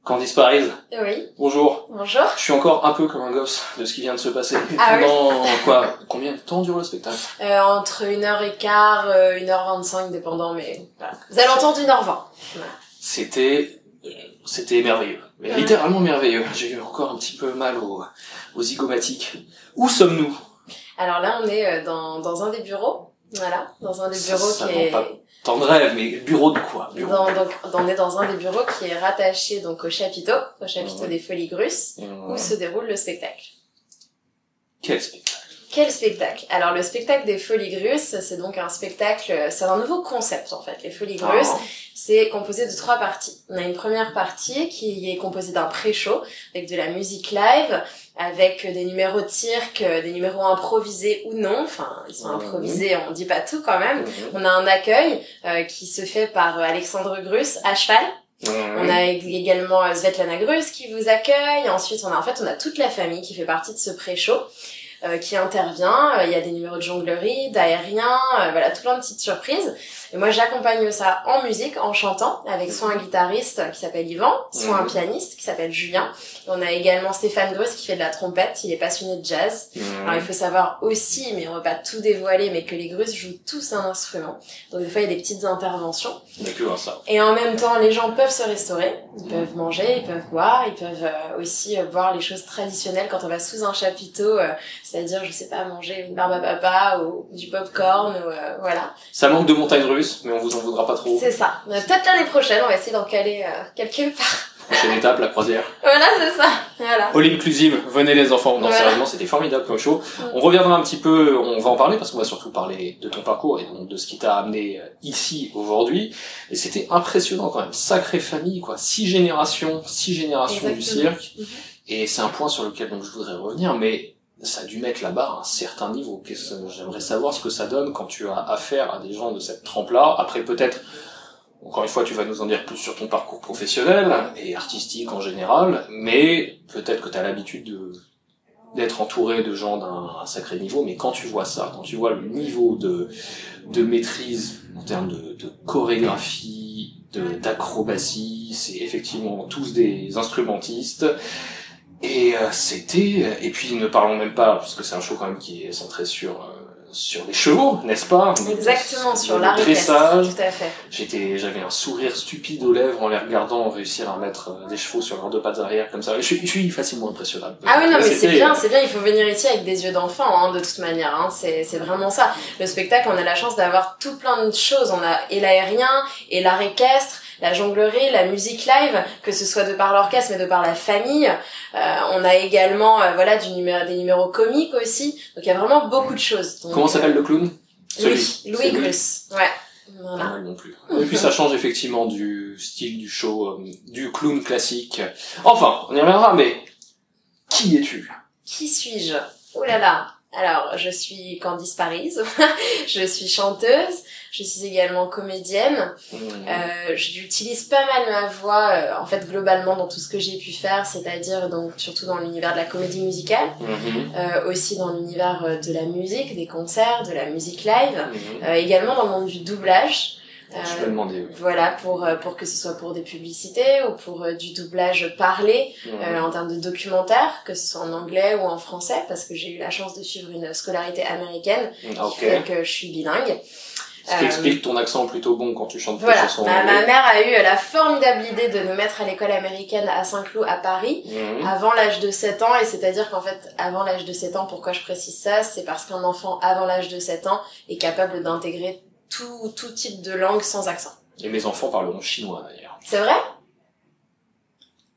Candice Paris. Oui. Bonjour. Bonjour. Je suis encore un peu comme un gosse de ce qui vient de se passer. Ah Pendant quoi? Combien de temps dure le spectacle? Entre 1h15, 1h25, dépendant, mais voilà. Vous allez entendre 1h20. Voilà. C'était merveilleux. Mais littéralement merveilleux. J'ai eu encore un petit peu mal aux zygomatiques. Où sommes-nous? Alors là, on est dans un des bureaux. Voilà. Dans un des bureaux ça qui est... Pas tant de rêve, mais bureau de quoi? Donc, on est dans un des bureaux qui est rattaché donc au chapiteau des Folies Grusses, où se déroule le spectacle. Quel spectacle? Quel spectacle? Alors le spectacle des Folies Grusses, c'est donc un spectacle, c'est un nouveau concept en fait. Les Folies Grusses, c'est composé de 3 parties. On a une première partie qui est composée d'un pré-show avec de la musique live, avec des numéros de cirque, des numéros improvisés ou non. Enfin, ils sont improvisés, on dit pas tout quand même. On a un accueil qui se fait par Alexandre Grus à cheval. On a également Svetlana Grus qui vous accueille. Ensuite, on a toute la famille qui fait partie de ce pré-show. Qui intervient, il y a des numéros de jonglerie, d'aérien, voilà, tout plein de petites surprises. Et moi, j'accompagne ça en musique, en chantant, avec soit un guitariste qui s'appelle Yvan, soit un pianiste qui s'appelle Julien. Et on a également Stéphane Grus qui fait de la trompette, il est passionné de jazz. Alors, il faut savoir aussi, mais on va pas tout dévoiler, mais que les Grus jouent tous un instrument. Donc, des fois, il y a des petites interventions. D'accord, ça. Et en même temps, les gens peuvent se restaurer, ils peuvent manger, ils peuvent boire, ils peuvent aussi boire les choses traditionnelles quand on va sous un chapiteau, c'est-à-dire, je sais pas, manger une barbe à papa ou du popcorn, ou voilà. Ça manque de montagnes russes, mais on vous en voudra pas trop. C'est ça. Peut-être l'année prochaine, on va essayer d'en caler quelque part. Prochaine étape, la croisière. Voilà, c'est ça. Voilà. All inclusive, venez les enfants. Non, sérieusement, c'était formidable comme show. On reviendra un petit peu, on va en parler parce qu'on va surtout parler de ton parcours et donc de ce qui t'a amené ici aujourd'hui. Et c'était impressionnant quand même. Sacrée famille, quoi. 6 générations Exactement. du cirque. Et c'est un point sur lequel donc je voudrais revenir, mais ça a dû mettre la barre à un certain niveau. J'aimerais savoir ce que ça donne quand tu as affaire à des gens de cette trempe-là. Après, peut-être, encore une fois, tu vas nous en dire plus sur ton parcours professionnel et artistique en général, mais peut-être que tu as l'habitude d'être entouré de gens d'un sacré niveau, mais quand tu vois ça, quand tu vois le niveau de maîtrise en termes de chorégraphie, d'acrobatie, c'est effectivement tous des instrumentistes. Et et puis ne parlons même pas, parce que c'est un show quand même qui est centré sur les chevaux, n'est-ce pas? Exactement, sur l'art équestre, tout à fait. J'avais un sourire stupide aux lèvres en les regardant réussir à mettre des chevaux sur leurs 2 pattes arrière comme ça. Je suis facilement impressionnable. Ah oui, non, mais c'est bien, il faut venir ici avec des yeux d'enfant, hein, de toute manière, hein, c'est vraiment ça. Le spectacle, on a la chance d'avoir tout plein de choses, on a et l'aérien, et l'art équestre, la jonglerie, la musique live, que ce soit de par l'orchestre, mais de par la famille. On a également, des numéros comiques aussi. Donc il y a vraiment beaucoup de choses. Donc, comment s'appelle le clown? Louis Grus. Ouais. Voilà. Pas mal non plus. Et puis ça change effectivement du style du show, du clown classique. Enfin, on y reviendra, mais qui es-tu? Qui suis-je? Oh là là. Alors, je suis Candice Paris, je suis chanteuse, je suis également comédienne, j'utilise pas mal ma voix, en fait, globalement, dans tout ce que j'ai pu faire, c'est-à-dire, donc, surtout dans l'univers de la comédie musicale, aussi dans l'univers de la musique, des concerts, de la musique live, également dans le monde du doublage. Je me demandais, oui. Voilà, pour que ce soit pour des publicités ou pour du doublage parlé, en termes de documentaires, que ce soit en anglais ou en français, parce que j'ai eu la chance de suivre une scolarité américaine, qui fait que je suis bilingue. Ce qui explique ton accent plutôt bon quand tu chantes tes chansons en anglais. anglais. Ma mère a eu la formidable idée de nous mettre à l'école américaine à Saint-Cloud à Paris, avant l'âge de 7 ans, et c'est-à-dire qu'en fait, avant l'âge de 7 ans, pourquoi je précise ça, c'est parce qu'un enfant avant l'âge de 7 ans est capable d'intégrer tout type de langue sans accent. Et mes enfants parleront chinois d'ailleurs. C'est vrai?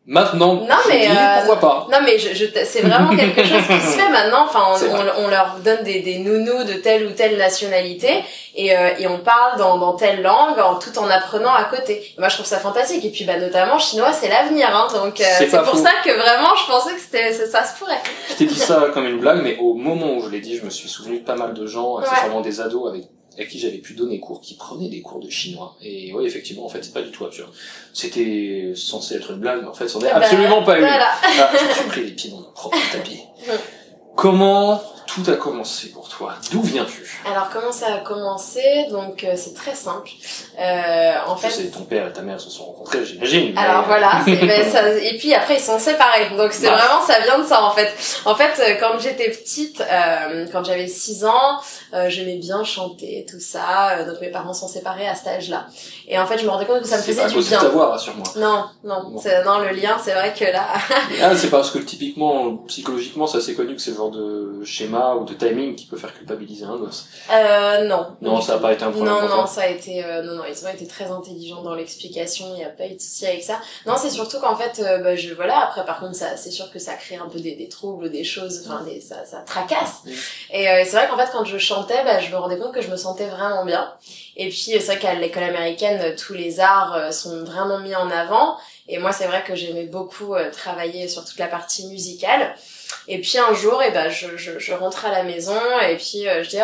Maintenant, pourquoi pas? Non mais c'est vraiment quelque chose qui se fait maintenant. Enfin, on leur donne des nounous de telle ou telle nationalité et on parle dans telle langue tout en apprenant à côté. Et moi je trouve ça fantastique. Et puis notamment chinois c'est l'avenir, hein. Donc c'est pour ça que vraiment je pensais que ça se pourrait. Je t'ai dit ça comme une blague, mais au moment où je l'ai dit, je me suis souvenu de pas mal de gens, accessoirement des ados avec qui j'avais pu donner cours, qui prenaient des cours de chinois. Et oui, effectivement, en fait, c'est pas du tout absurde. C'était censé être une blague, mais en fait, c'en est absolument pas une. Voilà. Je me suis pris les pieds dans mon propre tapis. Comment tout a commencé pour toi? D'où viens-tu? Alors comment ça a commencé? Donc c'est très simple. En fait, sais, ton père et ta mère se sont rencontrés, j'imagine. Alors voilà, et puis après ils sont séparés. Donc c'est vraiment, ça vient de ça en fait. En fait, quand j'étais petite, quand j'avais 6 ans, j'aimais bien chanter, tout ça. Donc mes parents sont séparés à cet âge-là. Et en fait, je me rendais compte que ça me faisait du bien. C'est pas possible rassure-moi. Non, bon. Non, le lien, c'est vrai que là... c'est parce que typiquement, psychologiquement, ça c'est connu que c'est le genre de schéma ou de timing qui peut faire culpabiliser un gosse. Non. Non, ça a pas été un problème. Non, ça a été, non, ils ont été très intelligents dans l'explication, il n'y a pas eu de souci avec ça. Non, c'est surtout qu'en fait, voilà, après, par contre, ça, c'est sûr que ça crée un peu des troubles, des choses, enfin, ça tracasse. Et c'est vrai qu'en fait, quand je chantais, je me rendais compte que je me sentais vraiment bien. Et puis, c'est vrai qu'à l'école américaine, tous les arts sont vraiment mis en avant. Et moi, c'est vrai que j'aimais beaucoup travailler sur toute la partie musicale. Et puis un jour, je rentre à la maison et puis je dis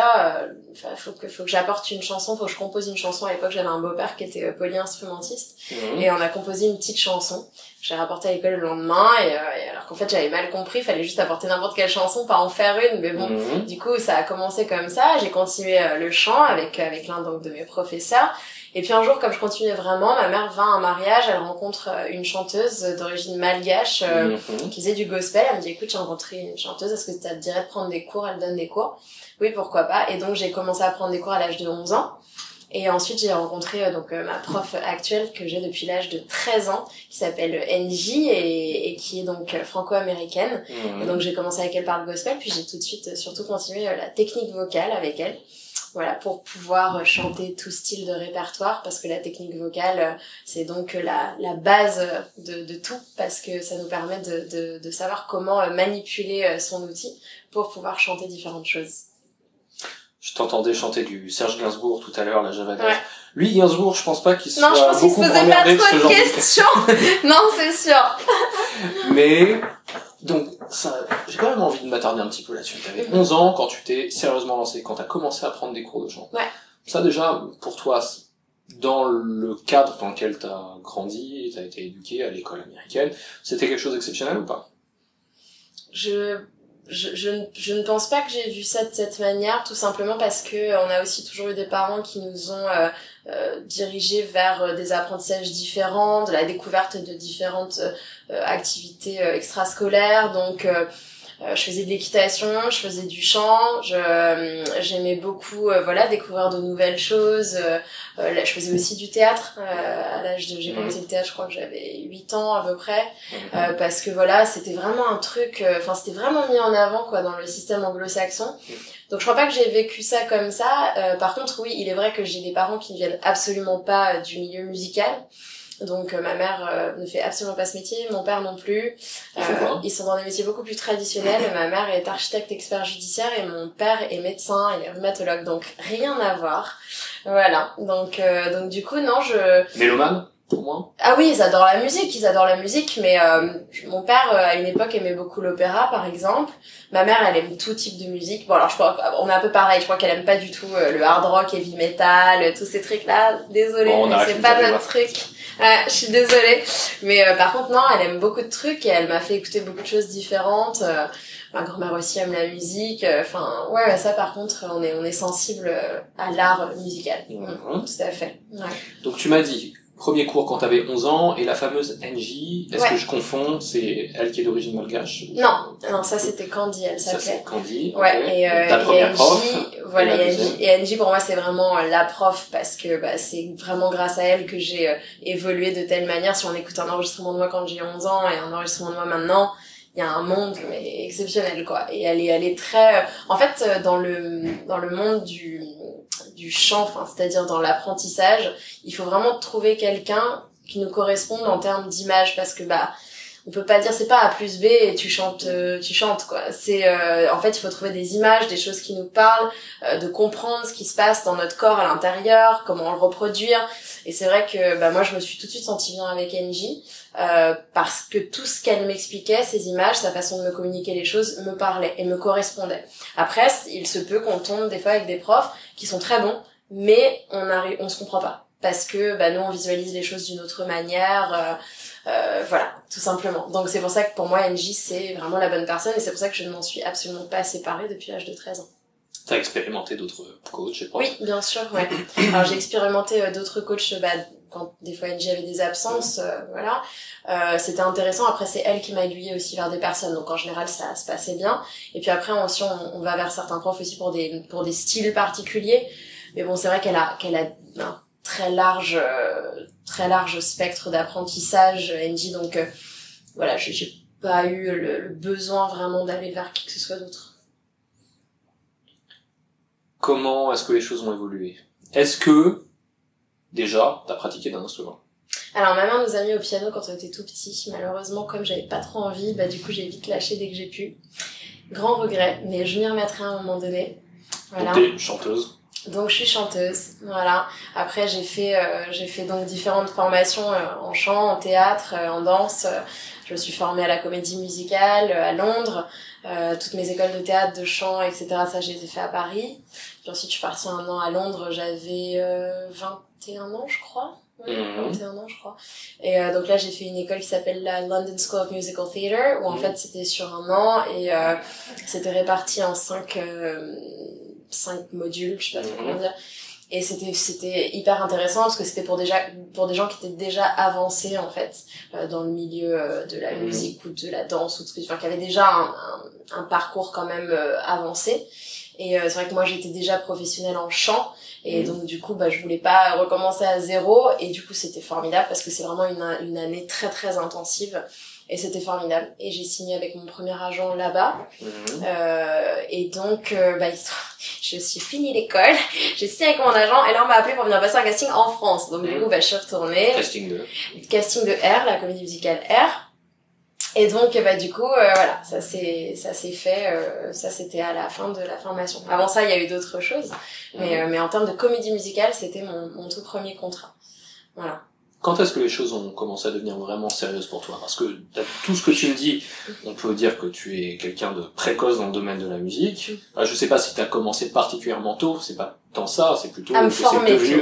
faut que j'apporte une chanson, faut que je compose une chanson. À l'époque, j'avais un beau-père qui était polyinstrumentiste et on a composé une petite chanson. J'ai rapporté à l'école le lendemain et alors qu'en fait j'avais mal compris, il fallait juste apporter n'importe quelle chanson, pas en faire une, mais bon, du coup ça a commencé comme ça. J'ai continué le chant avec l'un donc de mes professeurs. Et puis un jour, comme je continuais vraiment, ma mère va à un mariage, elle rencontre une chanteuse d'origine malgache qui faisait du gospel. Elle me dit, écoute, j'ai rencontré une chanteuse, est-ce que ça te dirait de prendre des cours? Elle donne des cours. Oui, pourquoi pas. Et donc j'ai commencé à prendre des cours à l'âge de 11 ans. Et ensuite, j'ai rencontré ma prof actuelle que j'ai depuis l'âge de 13 ans, qui s'appelle NJ et qui est donc franco-américaine. Et donc j'ai commencé avec elle par le gospel, puis j'ai tout de suite surtout continué la technique vocale avec elle. Voilà, pour pouvoir chanter tout style de répertoire, parce que la technique vocale, c'est donc la base de tout, parce que ça nous permet de savoir comment manipuler son outil pour pouvoir chanter différentes choses. Je t'entendais chanter du Serge Gainsbourg tout à l'heure, la Javanaise. Ouais. Lui, Gainsbourg, je pense pas qu'il soit beaucoup emmerdé de ce genre. Non, je pense qu'il se faisait pas trop de questions. Non, c'est sûr. Mais, donc, ça, j'ai quand même envie de m'attarder un petit peu là-dessus. T'avais 11 ans quand tu t'es sérieusement lancé, quand t'as commencé à prendre des cours de chant. Ouais. Ça, déjà, pour toi, dans le cadre dans lequel t'as grandi, t'as été éduqué à l'école américaine, c'était quelque chose d'exceptionnel ou pas? Je ne pense pas que j'ai vu ça de cette manière, tout simplement parce que on a aussi toujours eu des parents qui nous ont dirigés vers des apprentissages différents, de la découverte de différentes activités extrascolaires. Donc je faisais de l'équitation, je faisais du chant, j'aimais beaucoup découvrir de nouvelles choses. Là, je faisais aussi du théâtre à l'âge de j'ai commencé le théâtre, je crois que j'avais 8 ans à peu près, parce que c'était vraiment un truc, c'était vraiment mis en avant quoi dans le système anglo-saxon. Donc je crois pas que j'ai vécu ça comme ça. Par contre oui, il est vrai que j'ai des parents qui ne viennent absolument pas du milieu musical. Donc ma mère ne fait absolument pas ce métier, mon père non plus. Ils sont dans des métiers beaucoup plus traditionnels. Ma mère est architecte expert judiciaire et mon père est médecin, il est rhumatologue, donc rien à voir. Voilà. Donc du coup non, Mélomane au moins. Ah oui, ils adorent la musique, mais mon père à une époque aimait beaucoup l'opéra par exemple. Ma mère elle aime tout type de musique. Bon alors je crois qu'on est un peu pareil, je crois qu'elle aime pas du tout le hard rock, heavy metal, tous ces trucs là. Désolée, mais c'est pas notre truc. Je suis désolée. Mais par contre non, elle aime beaucoup de trucs et elle m'a fait écouter beaucoup de choses différentes. Ma grand-mère aussi aime la musique. Ça par contre on est sensible à l'art musical. Tout à fait. Ouais. Donc tu m'as dit premier cours quand t'avais 11 ans, et la fameuse NJ, est-ce que je confonds, c'est elle qui est d'origine malgache? Non, ça c'était Candy, elle s'appelait. Ça c'est Candy, ouais, okay. Et ta première prof. Voilà, et NJ pour moi c'est vraiment la prof, parce que c'est vraiment grâce à elle que j'ai évolué de telle manière. Si on écoute un enregistrement de moi quand j'ai 11 ans et un enregistrement de moi maintenant, il y a un monde mais exceptionnel quoi. Et elle est très en fait dans le monde du chant, c'est-à-dire dans l'apprentissage, il faut vraiment trouver quelqu'un qui nous corresponde en termes d'image, parce que on peut pas dire c'est pas A plus B et tu chantes quoi. C'est en fait il faut trouver des images, des choses qui nous parlent, de comprendre ce qui se passe dans notre corps à l'intérieur, comment le reproduire. Et c'est vrai que moi je me suis tout de suite sentie bien avec NJ parce que tout ce qu'elle m'expliquait, ces images, sa façon de me communiquer les choses me parlait et me correspondait. Après il se peut qu'on tombe des fois avec des profs qui sont très bons, mais on se comprend pas, parce que nous on visualise les choses d'une autre manière. Voilà, tout simplement. Donc c'est pour ça que pour moi NJ c'est vraiment la bonne personne, et c'est pour ça que je ne m'en suis absolument pas séparée depuis l'âge de 13 ans. T'as expérimenté d'autres coachs, je pense. Oui, bien sûr, ouais. Alors j'ai expérimenté d'autres coachs, quand des fois NJ avait des absences, voilà. C'était intéressant. Après c'est elle qui m'a aiguillée aussi vers des personnes, donc en général ça se passait bien. Et puis après aussi on va vers certains profs aussi pour des styles particuliers. Mais bon, c'est vrai qu'elle a un très large spectre d'apprentissage, NJ, donc voilà, j'ai pas eu le besoin vraiment d'aller vers qui que ce soit d'autre. Comment est-ce que les choses ont évolué? Est-ce que, déjà, t'as pratiqué d'un instrument? Alors, ma mère nous a mis au piano quand on était tout petit. Malheureusement, comme j'avais pas trop envie, du coup, j'ai vite lâché dès que j'ai pu. Grand regret, mais je m'y remettrai à un moment donné. Voilà. Donc, t'es chanteuse? Donc, je suis chanteuse, voilà. Après, j'ai fait donc différentes formations en chant, en théâtre, en danse. Je me suis formée à la Comédie Musicale à Londres. Toutes mes écoles de théâtre, de chant, etc., ça, je les ai fait à Paris. Puis ensuite, je suis partie 1 an à Londres. J'avais 21 ans, je crois. Oui, 21 ans, je crois. Et donc là, j'ai fait une école qui s'appelle la London School of Musical Theatre, où en fait, c'était sur 1 an, et c'était réparti en 5 modules, je sais pas trop comment dire. Et c'était hyper intéressant parce que c'était pour des gens qui étaient déjà avancés en fait dans le milieu de la musique ou de la danse ou de ce que tu veux, qui avaient déjà un parcours quand même avancé. Et c'est vrai que moi j'étais déjà professionnelle en chant, et donc du coup je voulais pas recommencer à zéro, et du coup c'était formidable parce que c'est vraiment une année très très intensive. Et c'était formidable. Et j'ai signé avec mon premier agent là-bas. Et donc, je suis fini l'école. J'ai signé avec mon agent. Et là, on m'a appelé pour venir passer un casting en France. Donc, du coup, je suis retournée. Casting de R, la comédie musicale R. Et donc, du coup, voilà, ça s'est fait. Ça, c'était à la fin de la formation. Avant ça, il y a eu d'autres choses. Mais en termes de comédie musicale, c'était mon tout premier contrat. Voilà. Quand est-ce que les choses ont commencé à devenir vraiment sérieuses pour toi? Parce que tout ce que tu me dis, on peut dire que tu es quelqu'un de précoce dans le domaine de la musique. Je sais pas si t'as commencé particulièrement tôt, c'est pas tant ça, c'est plutôt que c'est devenu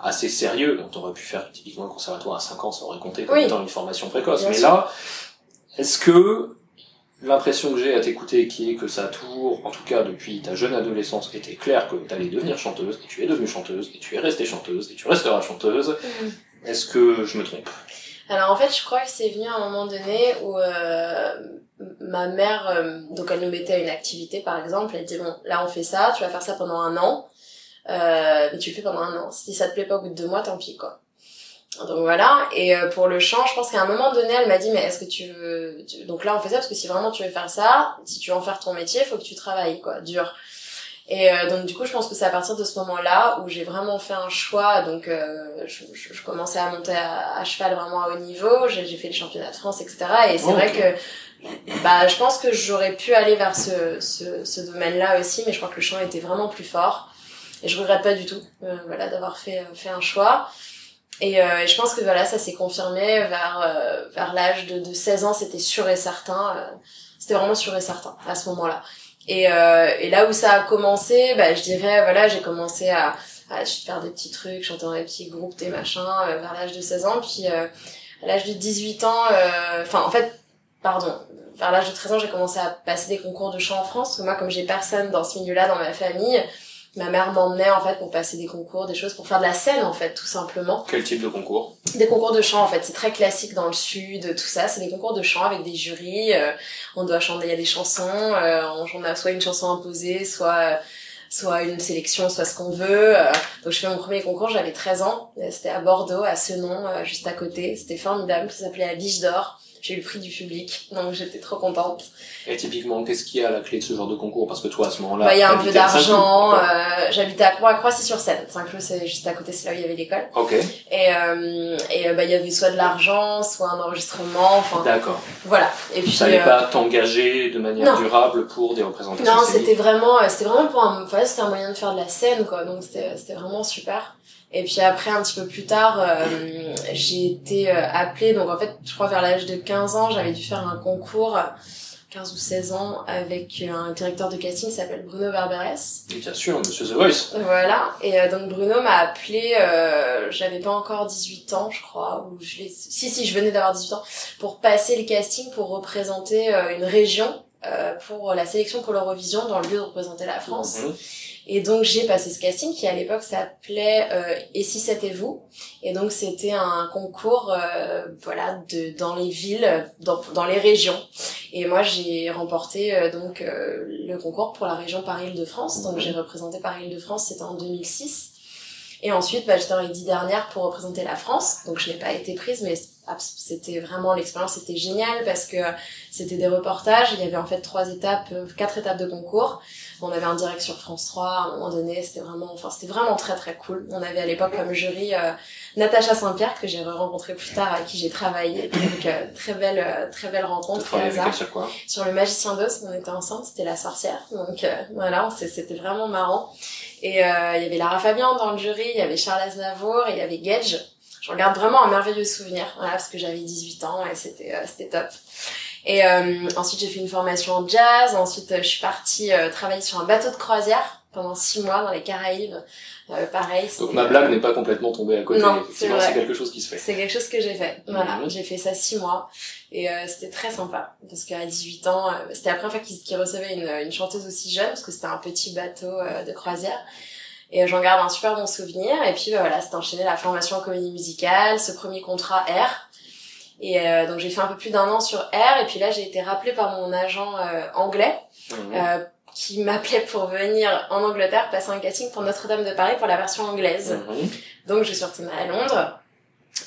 assez sérieux. Donc t'aurais pu faire typiquement un conservatoire à 5 ans, ça aurait compté comme étant une formation précoce. Mais là, est-ce que l'impression que j'ai à t'écouter, qui est que ça a toujours, en tout cas depuis ta jeune adolescence, été clair que t'allais devenir chanteuse, et tu es devenue chanteuse, et tu es restée chanteuse, et tu resteras chanteuse, est-ce que je me trompe? Alors en fait, je crois que c'est venu à un moment donné où ma mère, donc elle nous mettait à une activité par exemple, elle dit bon, là on fait ça, tu vas faire ça pendant 1 an, mais tu le fais pendant 1 an. Si ça te plaît pas au bout de 2 mois, tant pis quoi. Donc voilà, et pour le chant, je pense qu'à un moment donné, elle m'a dit mais est-ce que tu veux... Donc là on fait ça parce que si vraiment tu veux faire ça, si tu veux en faire ton métier, faut que tu travailles quoi, dur. Et donc du coup je pense que c'est à partir de ce moment-là où j'ai vraiment fait un choix. Donc je commençais à monter à cheval vraiment à haut niveau, j'ai fait les championnats de France, etc. Et c'est vrai que je pense que j'aurais pu aller vers ce domaine-là aussi, mais je crois que le chant était vraiment plus fort, et je regrette pas du tout d'avoir fait un choix. Et je pense que voilà, ça s'est confirmé vers l'âge de 16 ans, c'était sûr et certain, c'était vraiment sûr et certain à ce moment-là. Et là où ça a commencé, je dirais voilà, j'ai commencé à faire des petits trucs, chanter dans des petits groupes, des machins, vers l'âge de 16 ans, puis à l'âge de 18 ans, vers l'âge de 13 ans, j'ai commencé à passer des concours de chant en France, parce que moi, comme j'ai personne dans ce milieu-là dans ma famille, ma mère m'emmenait en fait pour passer des concours, des choses, pour faire de la scène en fait, tout simplement. Quel type de concours? Des concours de chant en fait, c'est très classique dans le sud, tout ça, c'est des concours de chant avec des jurys, on doit chanter, il y a des chansons, on a soit une chanson imposée, soit une sélection, soit ce qu'on veut. Donc je fais mon premier concours, j'avais 13 ans, c'était à Bordeaux, à Senon, juste à côté, c'était formidable, ça s'appelait la Biche d'Or. J'ai eu le prix du public, donc j'étais trop contente. Et typiquement, qu'est-ce qu'il y a à la clé de ce genre de concours? Parce que toi, à ce moment-là... il y a un peu d'argent, j'habitais à Croissy-sur-Seine. Saint-Cloud, c'est juste à côté, c'est là où il y avait l'école. Ok. Et il y avait soit de l'argent, soit un enregistrement, enfin... D'accord. Voilà. Et puis... Tu savais pas t'engager de manière durable pour des représentations? Non, c'était vraiment pour c'était un moyen de faire de la scène, quoi. Donc c'était vraiment super. Et puis après, un petit peu plus tard, j'ai été appelée, donc en fait, je crois vers l'âge de 15 ans, j'avais dû faire un concours 15 ou 16 ans avec un directeur de casting qui s'appelle Bruno Berberès. Bien sûr, Monsieur The Voice. Voilà, et donc Bruno m'a appelé, j'avais pas encore 18 ans je crois, ou si je venais d'avoir 18 ans, pour passer le casting pour représenter une région pour la sélection pour l'Eurovision dans le but de représenter la France. Et donc j'ai passé ce casting qui à l'époque s'appelait Et si c'était vous, et donc c'était un concours voilà dans les villes, dans les régions, et moi j'ai remporté donc le concours pour la région Paris-Île-de-France. Donc j'ai représenté Paris-Île-de-France, c'était en 2006. Et ensuite j'étais dans les 10 dernières pour représenter la France, donc je n'ai pas été prise, mais c'était vraiment, l'expérience était géniale parce que c'était des reportages, il y avait en fait 4 étapes de concours. On avait un direct sur France 3 à un moment donné, c'était vraiment très très cool. On avait à l'époque comme jury Natacha Saint-Pierre, que j'ai rencontrée plus tard, avec qui j'ai travaillé, donc très belle rencontre. Sur quoi? Sur Le Magicien d'Oz, on était ensemble, c'était la sorcière, donc voilà, c'était vraiment marrant. Et il y avait Lara Fabian dans le jury, il y avait Charles Aznavour, et il y avait Gage. Je regarde vraiment un merveilleux souvenir, voilà, parce que j'avais 18 ans et c'était top. Et ensuite j'ai fait une formation en jazz, ensuite je suis partie travailler sur un bateau de croisière pendant 6 mois dans les Caraïbes. Pareil. Donc ma blague n'est pas complètement tombée à côté. Non, c'est quelque chose qui se fait. C'est quelque chose que j'ai fait. Voilà, j'ai fait ça 6 mois et c'était très sympa parce qu'à 18 ans, c'était la première fois qu'ils recevaient une chanteuse aussi jeune, parce que c'était un petit bateau de croisière. Et j'en garde un super bon souvenir. Et puis voilà, c'était enchaîné la formation en comédie musicale, ce premier contrat R. Et donc j'ai fait un peu plus d'1 an sur R, et puis là j'ai été rappelée par mon agent anglais qui m'appelait pour venir en Angleterre passer un casting pour Notre-Dame de Paris pour la version anglaise. Donc je suis retournée à Londres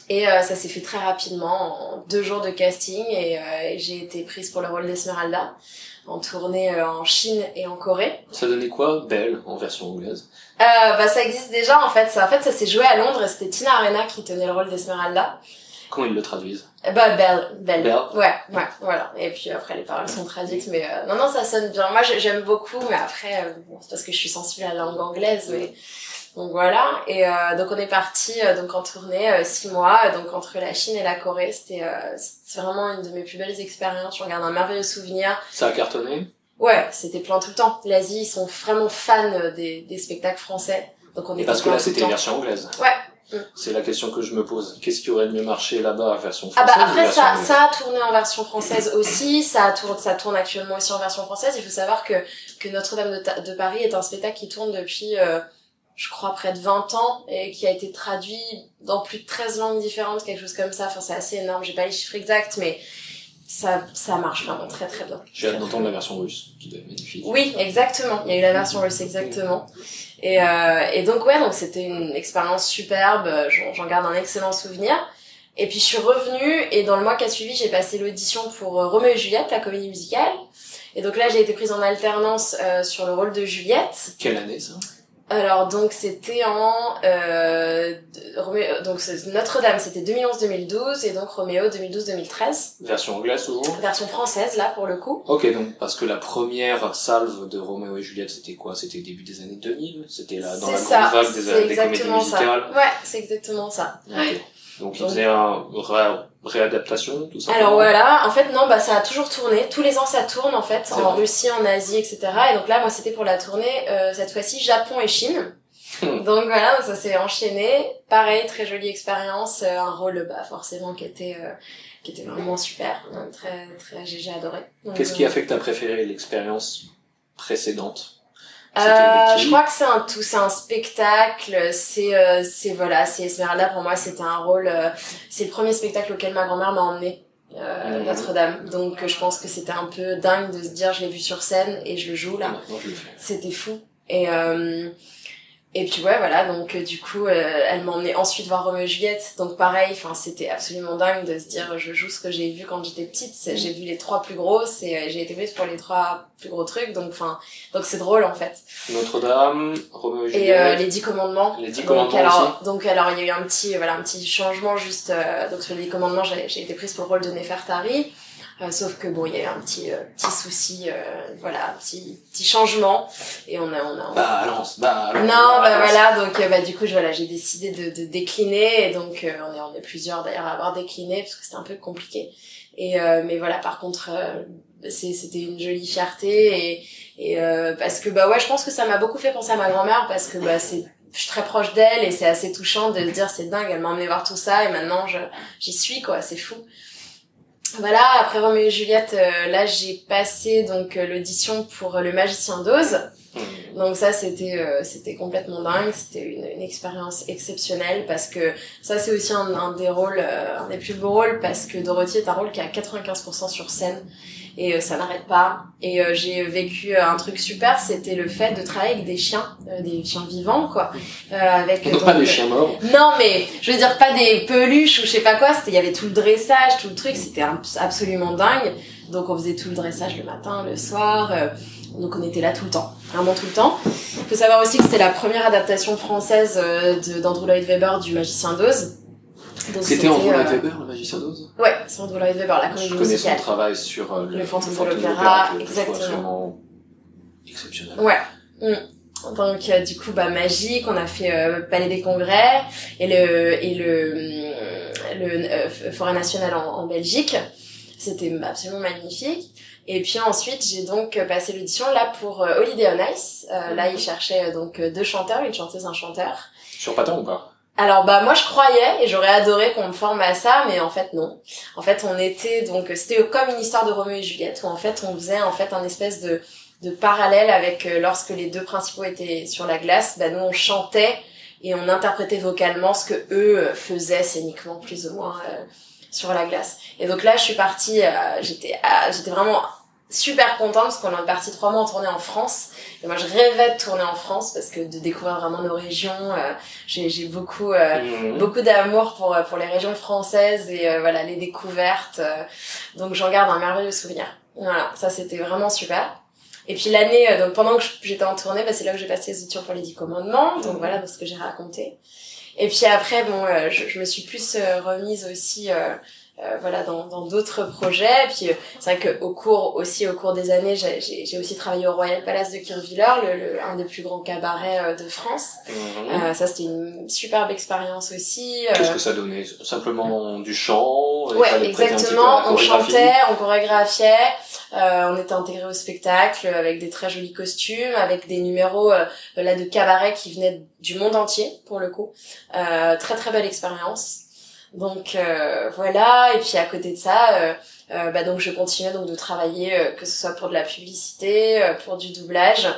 et ça s'est fait très rapidement, en 2 jours de casting, et j'ai été prise pour le rôle d'Esmeralda en tournée en Chine et en Corée. Ça donnait quoi, Belle, en version anglaise? Ça existe déjà en fait. Ça s'est joué à Londres et c'était Tina Arena qui tenait le rôle d'Esmeralda. Comment ils le traduisent? Belle. Ouais, voilà. Et puis après, les paroles sont traduites, mais non, ça sonne bien. Moi, j'aime beaucoup, mais après, c'est parce que je suis sensible à la langue anglaise, mais donc voilà. Et donc on est parti donc en tournée 6 mois, donc entre la Chine et la Corée. C'était vraiment une de mes plus belles expériences. Je regarde un merveilleux souvenir. Ça a cartonné? Ouais, c'était plein tout le temps. L'Asie, ils sont vraiment fans des spectacles français. Donc on est parce que là, c'était une version anglaise. Ouais. C'est la question que je me pose. Qu'est-ce qui aurait mieux marché là-bas, version française? Après, ça a tourné en version française aussi. Ça tourne actuellement aussi en version française. Il faut savoir que Notre-Dame de Paris est un spectacle qui tourne depuis, je crois, près de 20 ans, et qui a été traduit dans plus de 13 langues différentes, quelque chose comme ça. Enfin, c'est assez énorme. J'ai pas les chiffres exacts, mais ça marche vraiment très très bien. J'ai hâte d'entendre la version russe, qui doit être magnifique. Oui, exactement. Il y a eu la version russe, exactement. Et donc ouais, donc c'était une expérience superbe. J'en garde un excellent souvenir. Et puis je suis revenue, et dans le mois qui a suivi, j'ai passé l'audition pour Roméo et Juliette, la comédie musicale. Et donc là, j'ai été prise en alternance sur le rôle de Juliette. Quelle année ça? Alors donc c'était donc Notre-Dame c'était 2011-2012, et donc Roméo 2012-2013. Version anglaise toujours? Version française là pour le coup. Ok, donc parce que la première salve de Roméo et Juliette, c'était quoi? C'était début des années 2000? C'était là dans la grande vague des comédies musicales? Ouais, c'est exactement ça. Okay. Donc ils faisaient une réadaptation, tout ça? Alors voilà, en fait non, ça a toujours tourné. Tous les ans ça tourne en fait, en Russie, en Asie, etc. Et donc là, moi c'était pour la tournée, cette fois-ci Japon et Chine. Donc voilà, ça s'est enchaîné. Pareil, très jolie expérience, un rôle forcément qui était vraiment super, très très j'ai adoré. Qu'est-ce qui a fait que t'as préféré l'expérience précédente? Je crois que c'est un tout, c'est un spectacle, c'est Esmeralda, pour moi c'était un rôle, c'est le premier spectacle auquel ma grand-mère m'a emmenée, Notre-Dame, donc je pense que c'était un peu dingue de se dire je l'ai vu sur scène et je le joue là, c'était fou. Et puis ouais, voilà, donc du coup elle m'a emmenée ensuite voir Roméo et Juliette, donc pareil, c'était absolument dingue de se dire je joue ce que j'ai vu quand j'étais petite. J'ai vu les 3 plus grosses et j'ai été prise pour les 3 plus gros trucs, donc c'est drôle en fait. Notre-Dame, Roméo et Juliette. Et les 10 commandements. Les 10 commandements donc alors il y a eu un petit changement juste, donc sur les 10 commandements j'ai été prise pour le rôle de Néfertari. Sauf que bon, il y a eu un petit souci, voilà, petit changement, et Balance. Non, voilà, donc du coup, j'ai décidé de décliner, et donc on est plusieurs d'ailleurs à avoir décliné parce que c'était un peu compliqué. Et mais voilà, par contre, c'était une jolie fierté, et parce que ouais, je pense que ça m'a beaucoup fait penser à ma grand-mère, parce que je suis très proche d'elle, et c'est assez touchant de se dire c'est dingue, elle m'a emmené voir tout ça, et maintenant j'y suis, quoi, c'est fou. Voilà, après Roméo et Juliette, là j'ai passé donc l'audition pour Le Magicien d'Oz. Donc ça c'était complètement dingue, c'était une expérience exceptionnelle, parce que ça c'est aussi un des rôles, un des plus beaux rôles, parce que Dorothy est un rôle qui est à 95% sur scène, et ça n'arrête pas. Et j'ai vécu un truc super, c'était le fait de travailler avec des chiens vivants, quoi. Avec donc, pas des chiens morts. Non, mais je veux dire pas des peluches ou je sais pas quoi, il y avait tout le dressage, tout le truc, c'était absolument dingue. Donc on faisait tout le dressage le matin, le soir, donc on était là tout le temps, vraiment tout le temps. Il faut savoir aussi que c'était la première adaptation française d'Andrew Lloyd Webber du Magicien d'Oz. C'était Andrew Lloyd Webber, Le Magicien d'Oz? Ouais, c'est Andrew Lloyd Webber, la comédie musicale. Je connais son travail sur le fantôme de l'opéra, exactement. Absolument exceptionnel. Ouais. Donc du coup magique, on a fait Palais des Congrès et le Forêt Nationale en Belgique. C'était absolument magnifique. Et puis ensuite, j'ai donc passé l'audition là pour Holiday on Ice. Là, ils cherchaient donc 2 chanteurs, une chanteuse, un chanteur. Sur Patton ou pas? Alors moi je croyais, et j'aurais adoré qu'on me forme à ça, mais en fait non. En fait, on était donc c'était comme une histoire de Roméo et Juliette, où en fait on faisait en fait un espèce de parallèle avec lorsque les 2 principaux étaient sur la glace, nous on chantait et on interprétait vocalement ce que eux faisaient scéniquement plus ou moins sur la glace. Et donc là je suis partie, j'étais vraiment super contente, parce qu'on est parti 3 mois en tournée en France, et moi je rêvais de tourner en France, parce que de découvrir vraiment nos régions, j'ai beaucoup d'amour pour les régions françaises, et voilà, les découvertes, donc j'en garde un merveilleux souvenir. Voilà, ça c'était vraiment super. Et puis l'année, donc pendant que j'étais en tournée, c'est là que j'ai passé les auditions pour les 10 commandements, donc voilà, dans ce que j'ai raconté. Et puis après, je me suis plus remise aussi voilà, dans d'autres projets. Puis c'est vrai que au cours des années, j'ai aussi travaillé au Royal Palace de Kirchwiller, un des plus grands cabarets de France. Ça c'était une superbe expérience aussi. Qu'est-ce que ça donnait? Simplement du chant? Ouais, exactement. On chantait, on chorégraphiait. On était intégrés au spectacle avec des très jolis costumes, avec des numéros là de cabaret qui venaient du monde entier pour le coup. Très très belle expérience. Donc voilà, et puis à côté de ça donc je continuais donc de travailler que ce soit pour de la publicité, pour du doublage.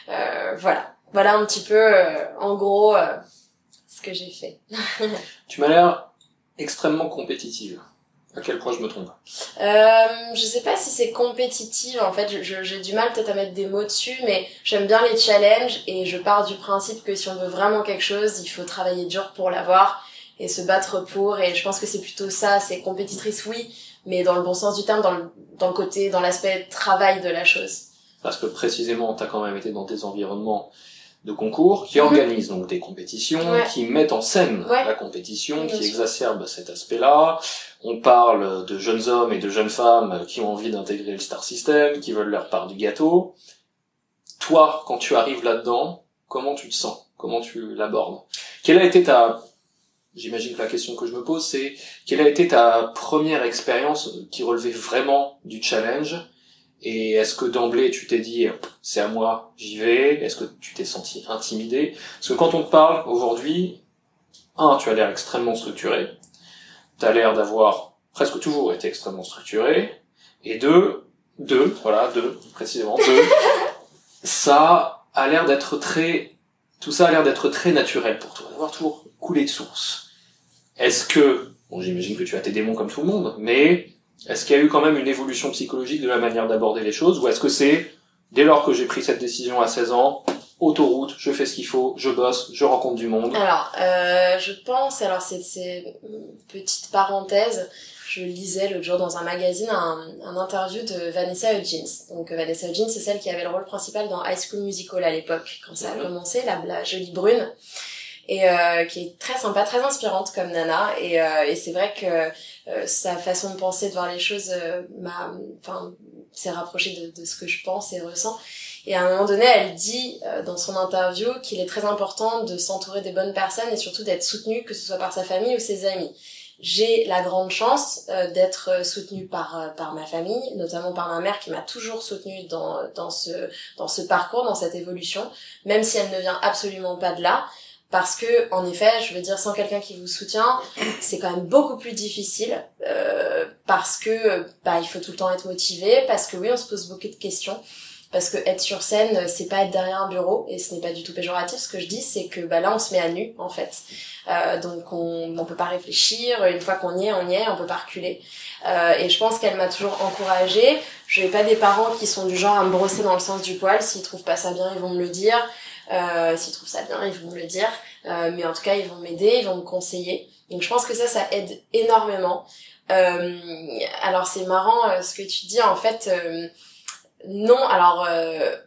Voilà un petit peu en gros ce que j'ai fait. Tu m'as l'air extrêmement compétitive. À quel point je me trompe? Je sais pas si c'est compétitive, en fait, j'ai du mal peut-être à mettre des mots dessus, mais j'aime bien les challenges, et je pars du principe que si on veut vraiment quelque chose, il faut travailler dur pour l'avoir, et se battre pour, et je pense que c'est plutôt ça, c'est compétitrice, oui, mais dans le bon sens du terme, dans l'aspect travail de la chose. Parce que précisément, t'as quand même été dans des environnements de concours qui organisent donc des compétitions, qui mettent en scène la compétition, qui exacerbent cet aspect-là. On parle de jeunes hommes et de jeunes femmes qui ont envie d'intégrer le Star System, qui veulent leur part du gâteau. Toi, quand tu arrives là-dedans, comment tu te sens? Comment tu l'abordes? J'imagine que la question que je me pose, c'est quelle a été ta première expérience qui relevait vraiment du challenge? Et est-ce que d'emblée tu t'es dit c'est à moi, j'y vais? Est-ce que tu t'es senti intimidé? Parce que quand on te parle aujourd'hui, tu as l'air extrêmement structuré, t'as l'air d'avoir presque toujours été extrêmement structuré, et deux, précisément, ça a l'air d'être tout ça a l'air d'être très naturel pour toi, d'avoir toujours coulé de source. Est-ce que, j'imagine que tu as tes démons comme tout le monde, mais est-ce qu'il y a eu quand même une évolution psychologique de la manière d'aborder les choses, ou est-ce que c'est, dès lors que j'ai pris cette décision à 16 ans, autoroute, je fais ce qu'il faut, je bosse, je rencontre du monde? Alors, je pense, c'est une petite parenthèse, je lisais l'autre jour dans un magazine un interview de Vanessa Hudgens. Donc Vanessa Hudgens, c'est celle qui avait le rôle principal dans High School Musical à l'époque, quand ça a commencé, la jolie brune. et qui est très sympa, très inspirante comme nana, et c'est vrai que sa façon de penser, de voir les choses s'est rapprochée de ce que je pense et ressens. Et à un moment donné, elle dit dans son interview qu'il est très important de s'entourer des bonnes personnes et surtout d'être soutenu, que ce soit par sa famille ou ses amis. J'ai la grande chance d'être soutenue par ma famille, notamment par ma mère qui m'a toujours soutenue dans ce parcours, dans cette évolution, même si elle ne vient absolument pas de là. Parce que, en effet, je veux dire, sans quelqu'un qui vous soutient, c'est quand même beaucoup plus difficile, parce que, il faut tout le temps être motivé, parce que oui, on se pose beaucoup de questions, parce que être sur scène, c'est pas être derrière un bureau, et ce n'est pas du tout péjoratif. Ce que je dis, c'est que, là, on se met à nu, en fait. Donc on peut pas réfléchir, une fois qu'on y est, on peut pas reculer. Et je pense qu'elle m'a toujours encouragée. Je n'ai pas des parents qui sont du genre à me brosser dans le sens du poil. S'ils trouvent pas ça bien, ils vont me le dire. S'ils trouvent ça bien, ils vont me le dire. Mais en tout cas, ils vont m'aider, ils vont me conseiller. Donc je pense que ça aide énormément. Alors c'est marrant ce que tu dis, en fait. Non, alors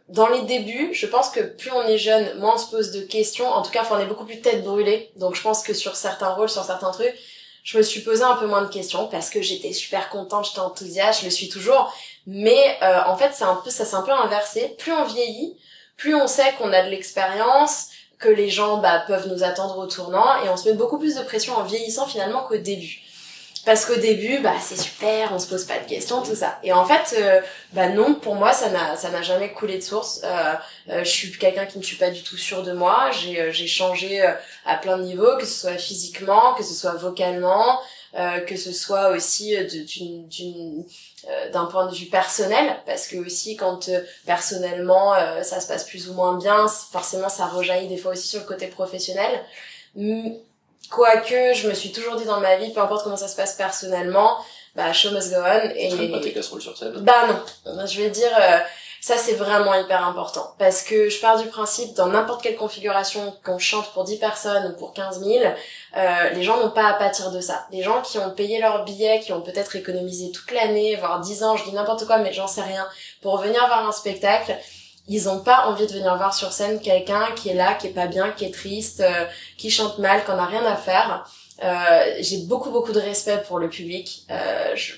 dans les débuts, je pense que plus on est jeune, moins on se pose de questions. En tout cas, on est beaucoup plus tête brûlée. Donc je pense que sur certains rôles, sur certains trucs, je me suis posé un peu moins de questions parce que j'étais super contente, j'étais enthousiaste, je le suis toujours. Mais en fait, ça s'est un peu inversé. Plus on vieillit, plus on sait qu'on a de l'expérience, que les gens peuvent nous attendre au tournant, et on se met beaucoup plus de pression en vieillissant finalement qu'au début. Parce qu'au début, c'est super, on se pose pas de questions, tout ça. Et en fait, non, pour moi, ça n'a jamais coulé de source. Je suis quelqu'un qui ne suis pas du tout sûre de moi. J'ai changé à plein de niveaux, que ce soit physiquement, que ce soit vocalement, que ce soit aussi d'un point de vue personnel, parce que aussi quand personnellement ça se passe plus ou moins bien, forcément ça rejaillit des fois aussi sur le côté professionnel. Quoique, je me suis toujours dit dans ma vie, peu importe comment ça se passe personnellement, show must go on. Tu traînes pas tes casseroles sur scène? Non. Je vais dire, ça c'est vraiment hyper important. Parce que je pars du principe, dans n'importe quelle configuration, qu'on chante pour 10 personnes ou pour 15 000, les gens n'ont pas à pâtir de ça. Les gens qui ont payé leur billet, qui ont peut-être économisé toute l'année, voire 10 ans, je dis n'importe quoi, mais j'en sais rien, pour venir voir un spectacle, ils ont pas envie de venir voir sur scène quelqu'un qui est là, qui est pas bien, qui est triste, qui chante mal, qu'on a rien à faire. J'ai beaucoup de respect pour le public,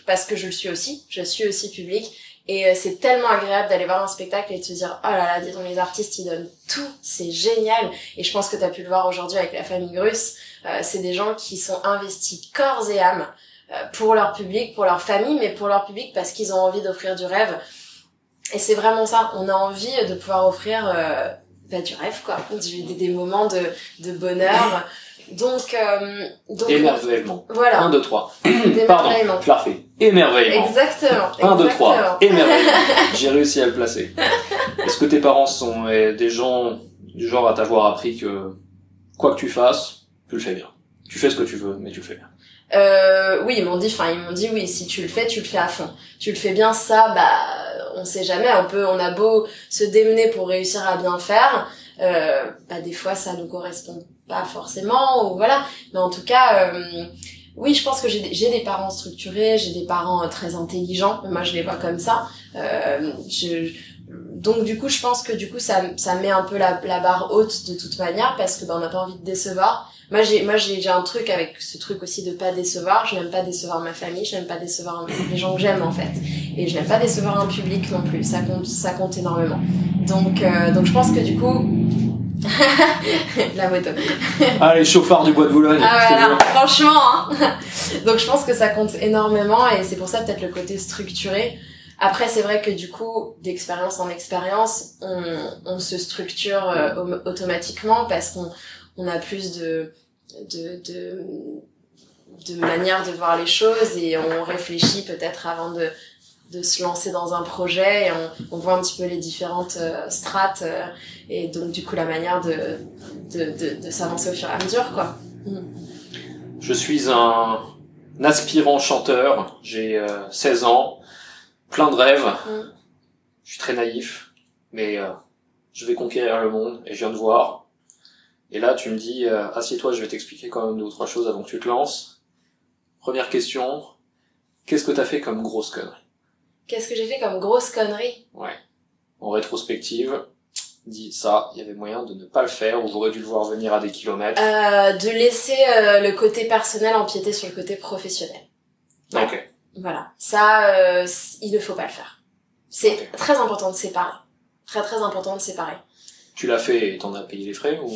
parce que je le suis aussi. Je suis aussi public. Et c'est tellement agréable d'aller voir un spectacle et de se dire, oh là là, disons, les artistes, ils donnent tout, c'est génial. Et je pense que t'as pu le voir aujourd'hui avec la famille Grus. C'est des gens qui sont investis corps et âme, pour leur public, pour leur famille, mais pour leur public parce qu'ils ont envie d'offrir du rêve. Et c'est vraiment ça, on a envie de pouvoir offrir du rêve, quoi, des moments de bonheur. Donc émerveillement. Voilà. 1, 2, 3. Pardon, je la refais. Émerveillement. Exactement. 1, 2, 3. Émerveillement. J'ai réussi à le placer. Est-ce que tes parents sont des gens du genre à t'avoir appris que quoi que tu fasses, tu le fais bien. Tu fais ce que tu veux, mais tu le fais bien. Oui, ils m'ont dit oui, si tu le fais à fond. Tu le fais bien, ça, on sait jamais, on a beau se démener pour réussir à bien faire, des fois ça nous correspond pas forcément, ou voilà. Mais en tout cas, oui, je pense que j'ai des parents structurés, j'ai des parents très intelligents, moi je les vois comme ça. Donc du coup, je pense que ça met un peu la barre haute de toute manière, parce que on n'a pas envie de décevoir. Moi j'ai un truc avec ce truc aussi de pas décevoir. Je n'aime pas décevoir ma famille, je n'aime pas décevoir les gens que j'aime en fait, et je n'aime pas décevoir un public non plus. Ça compte énormément. Donc je pense que du coup la moto. Les chauffards du bois de Boulogne. Voilà, franchement. Donc je pense que ça compte énormément, et c'est pour ça peut-être le côté structuré. Après, c'est vrai que du coup, d'expérience en expérience, on se structure automatiquement, parce qu'on a plus de manière de voir les choses, et on réfléchit peut-être avant de se lancer dans un projet, et on voit un petit peu les différentes strates, et donc du coup la manière de s'avancer au fur et à mesure, quoi. Je suis un aspirant chanteur, j'ai 16 ans, plein de rêves, je suis très naïf, mais je vais conquérir le monde, et je viens de voir. Et là, tu me dis, assieds-toi, je vais t'expliquer quand même 2 ou 3 choses avant que tu te lances. Première question, qu'est-ce que t'as fait comme grosse connerie? Qu'est-ce que j'ai fait comme grosse connerie? Ouais. En rétrospective, dit ça, il y avait moyen de ne pas le faire, ou j'aurais dû le voir venir à des kilomètres? De laisser le côté personnel empiéter sur le côté professionnel. Ok. Voilà. Ça, il ne faut pas le faire. C'est très important de séparer. Très très important de séparer. Tu l'as fait et t'en as payé les frais ou?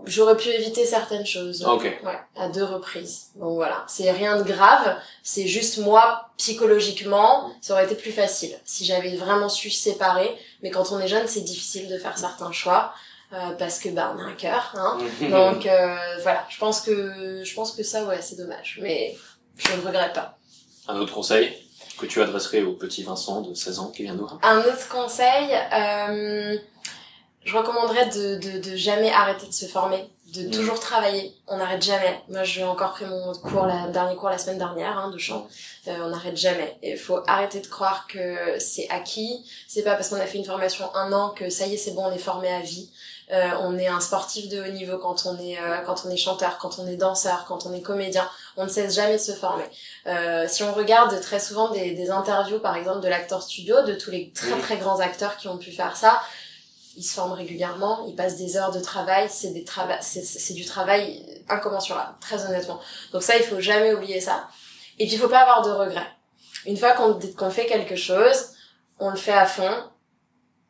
J'aurais pu éviter certaines choses. Ok. Ouais, à 2 reprises. Donc voilà, c'est rien de grave, c'est juste moi, psychologiquement, ça aurait été plus facile si j'avais vraiment su séparer. Mais quand on est jeune, c'est difficile de faire certains choix. Parce que on a un cœur, hein. Donc voilà, je pense que ça, ouais, c'est dommage. Mais je ne regrette pas. Un autre conseil que tu adresserais au petit Vincent de 16 ans qui vient de voir? Un autre conseil, je recommanderais de jamais arrêter de se former, de toujours travailler. On n'arrête jamais. Moi, j'ai encore pris mon dernier cours la semaine dernière, hein, de chant. On n'arrête jamais. Il faut arrêter de croire que c'est acquis. C'est pas parce qu'on a fait une formation 1 an que ça y est, c'est bon, on est formé à vie. On est un sportif de haut niveau quand on est chanteur, quand on est danseur, quand on est comédien. On ne cesse jamais de se former. Si on regarde très souvent des interviews, par exemple, de l'Actor Studio, de tous les très très grands acteurs qui ont pu faire ça, ils se forment régulièrement, ils passent des heures de travail, c'est du travail incommensurable, très honnêtement. Donc ça, il faut jamais oublier ça. Et puis il faut pas avoir de regrets. Une fois qu'on fait quelque chose, on le fait à fond,